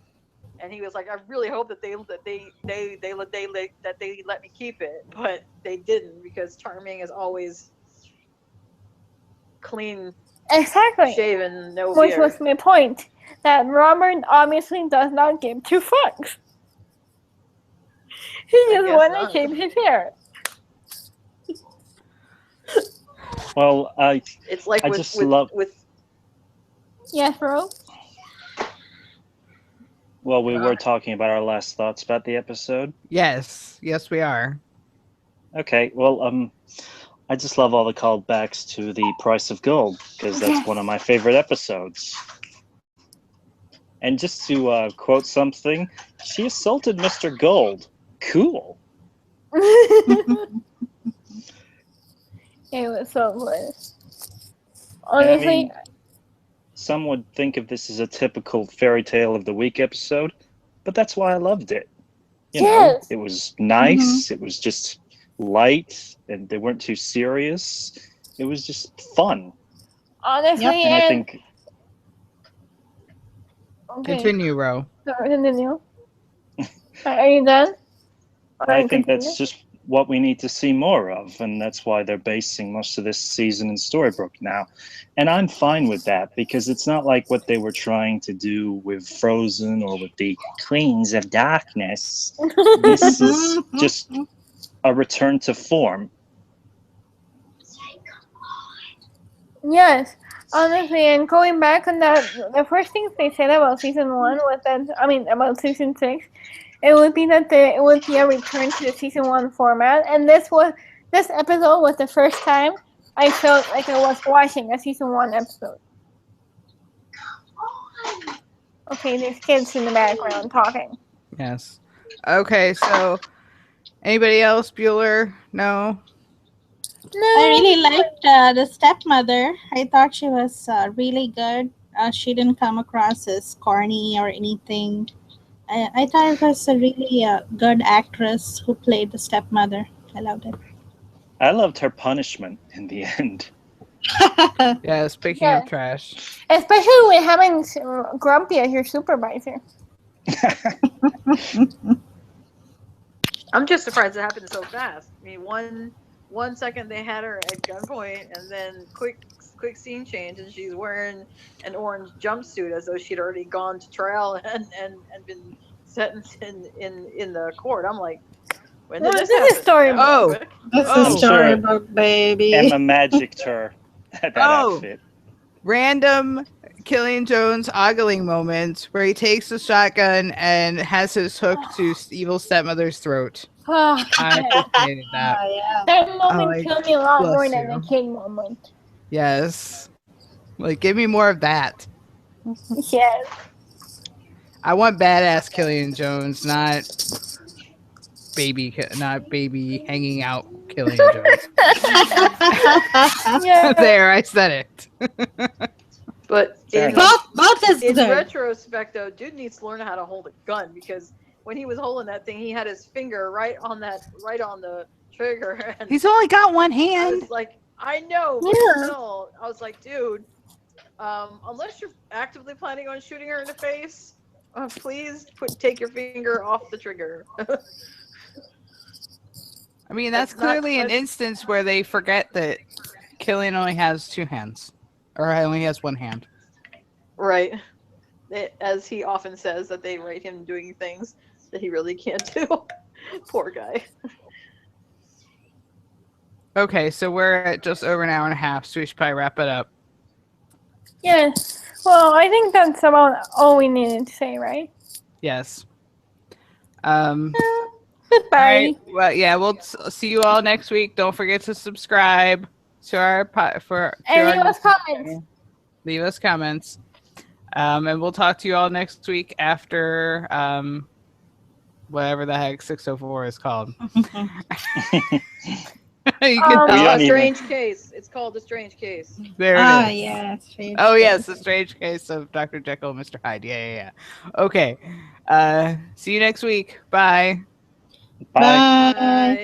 and he was like, "I really hope that they let me keep it," but they didn't because Charming is always clean Exactly. shaven, no Which beard. was my point. That Robert obviously does not give two fucks. He just guess wants to not. shave his hair. Well, It's like I with just with, love- with Yes, bro. we were talking about our last thoughts about the episode. Yes, we are. Okay, well, I just love all the callbacks to the Price of Gold because that's one of my favorite episodes. And just to quote something, she assaulted Mr. Gold. Cool. It was so good. I Honestly, mean, some would think of this as a typical fairy tale of the week episode, but that's why I loved it. You know, Yes. it was nice. It was just light, and they weren't too serious. It was just fun. honestly, And I think Okay. Continue, Ro. Sorry, continue. Are you done? Or I you think continue? that's just what we need to see more of, and that's why they're basing most of this season in Storybrooke now. And I'm fine with that because it's not like what they were trying to do with Frozen or with the Queens of Darkness. This is just a return to form. Yes, honestly, and going back on that, the first things they said about season 1 was that, about season 6, it would be that it would be a return to the season 1 format, and this episode was the first time I felt like I was watching a season 1 episode. Okay, there's kids in the background talking. Yes. Okay, so anybody else? Bueller? No. I really liked the stepmother. I thought she was really good. She didn't come across as corny or anything. I thought it was a really good actress who played the stepmother. I loved it. I loved her punishment in the end. Yeah, speaking Yeah. of trash. Especially with having Grumpy as your supervisor. I'm just surprised it happened so fast. I mean, one second they had her at gunpoint, and then quick scene change, and she's wearing an orange jumpsuit as though she'd already gone to trial and been sentenced in the court. I'm like, When Well, did this this is happen? storybook. That was Oh. quick. Oh. This is I'm sure storybook, baby. Emma magicked her that Oh. outfit. Random Killian Jones ogling moment where he takes the shotgun and has his hook to evil stepmother's throat. Oh, I appreciated that. yeah. that Oh, moment killed me a lot more bless than the you. kid moment. Yes. Like, give me more of that. Yes. I want badass Killian Jones, not baby hanging out Killian Jones. Yeah. There, I said it. But Fair in, enough. Both is in good. retrospect, though, dude needs to learn how to hold a gun because when he was holding that thing, he had his finger right on the trigger, and He's only got one I hand. was like, I know, but Yeah. still, I was like, dude, unless you're actively planning on shooting her in the face, please take your finger off the trigger. I mean, that's That's not- clearly an instance where they forget that Killian only has two hands, or only has one hand. Right. As he often says, that they rate him doing things that he really can't do. Poor guy. Okay, so we're at just over an hour and a half, so we should probably wrap it up. Yes. Well, I think that's about all we needed to say, right? Yes. Goodbye. All right. Well, yeah, we'll see you all next week. Don't forget to subscribe to our And leave us comments. Leave us comments. And we'll talk to you all next week after whatever the heck 604 is called. You can We don't Strange Case. It's called The Strange Case. there it Ah, is. yeah. Strange Oh yes, Case. the strange case of Dr. Jekyll and Mr. Hyde. Yeah. Okay. See you next week. Bye. Bye. Bye. Bye.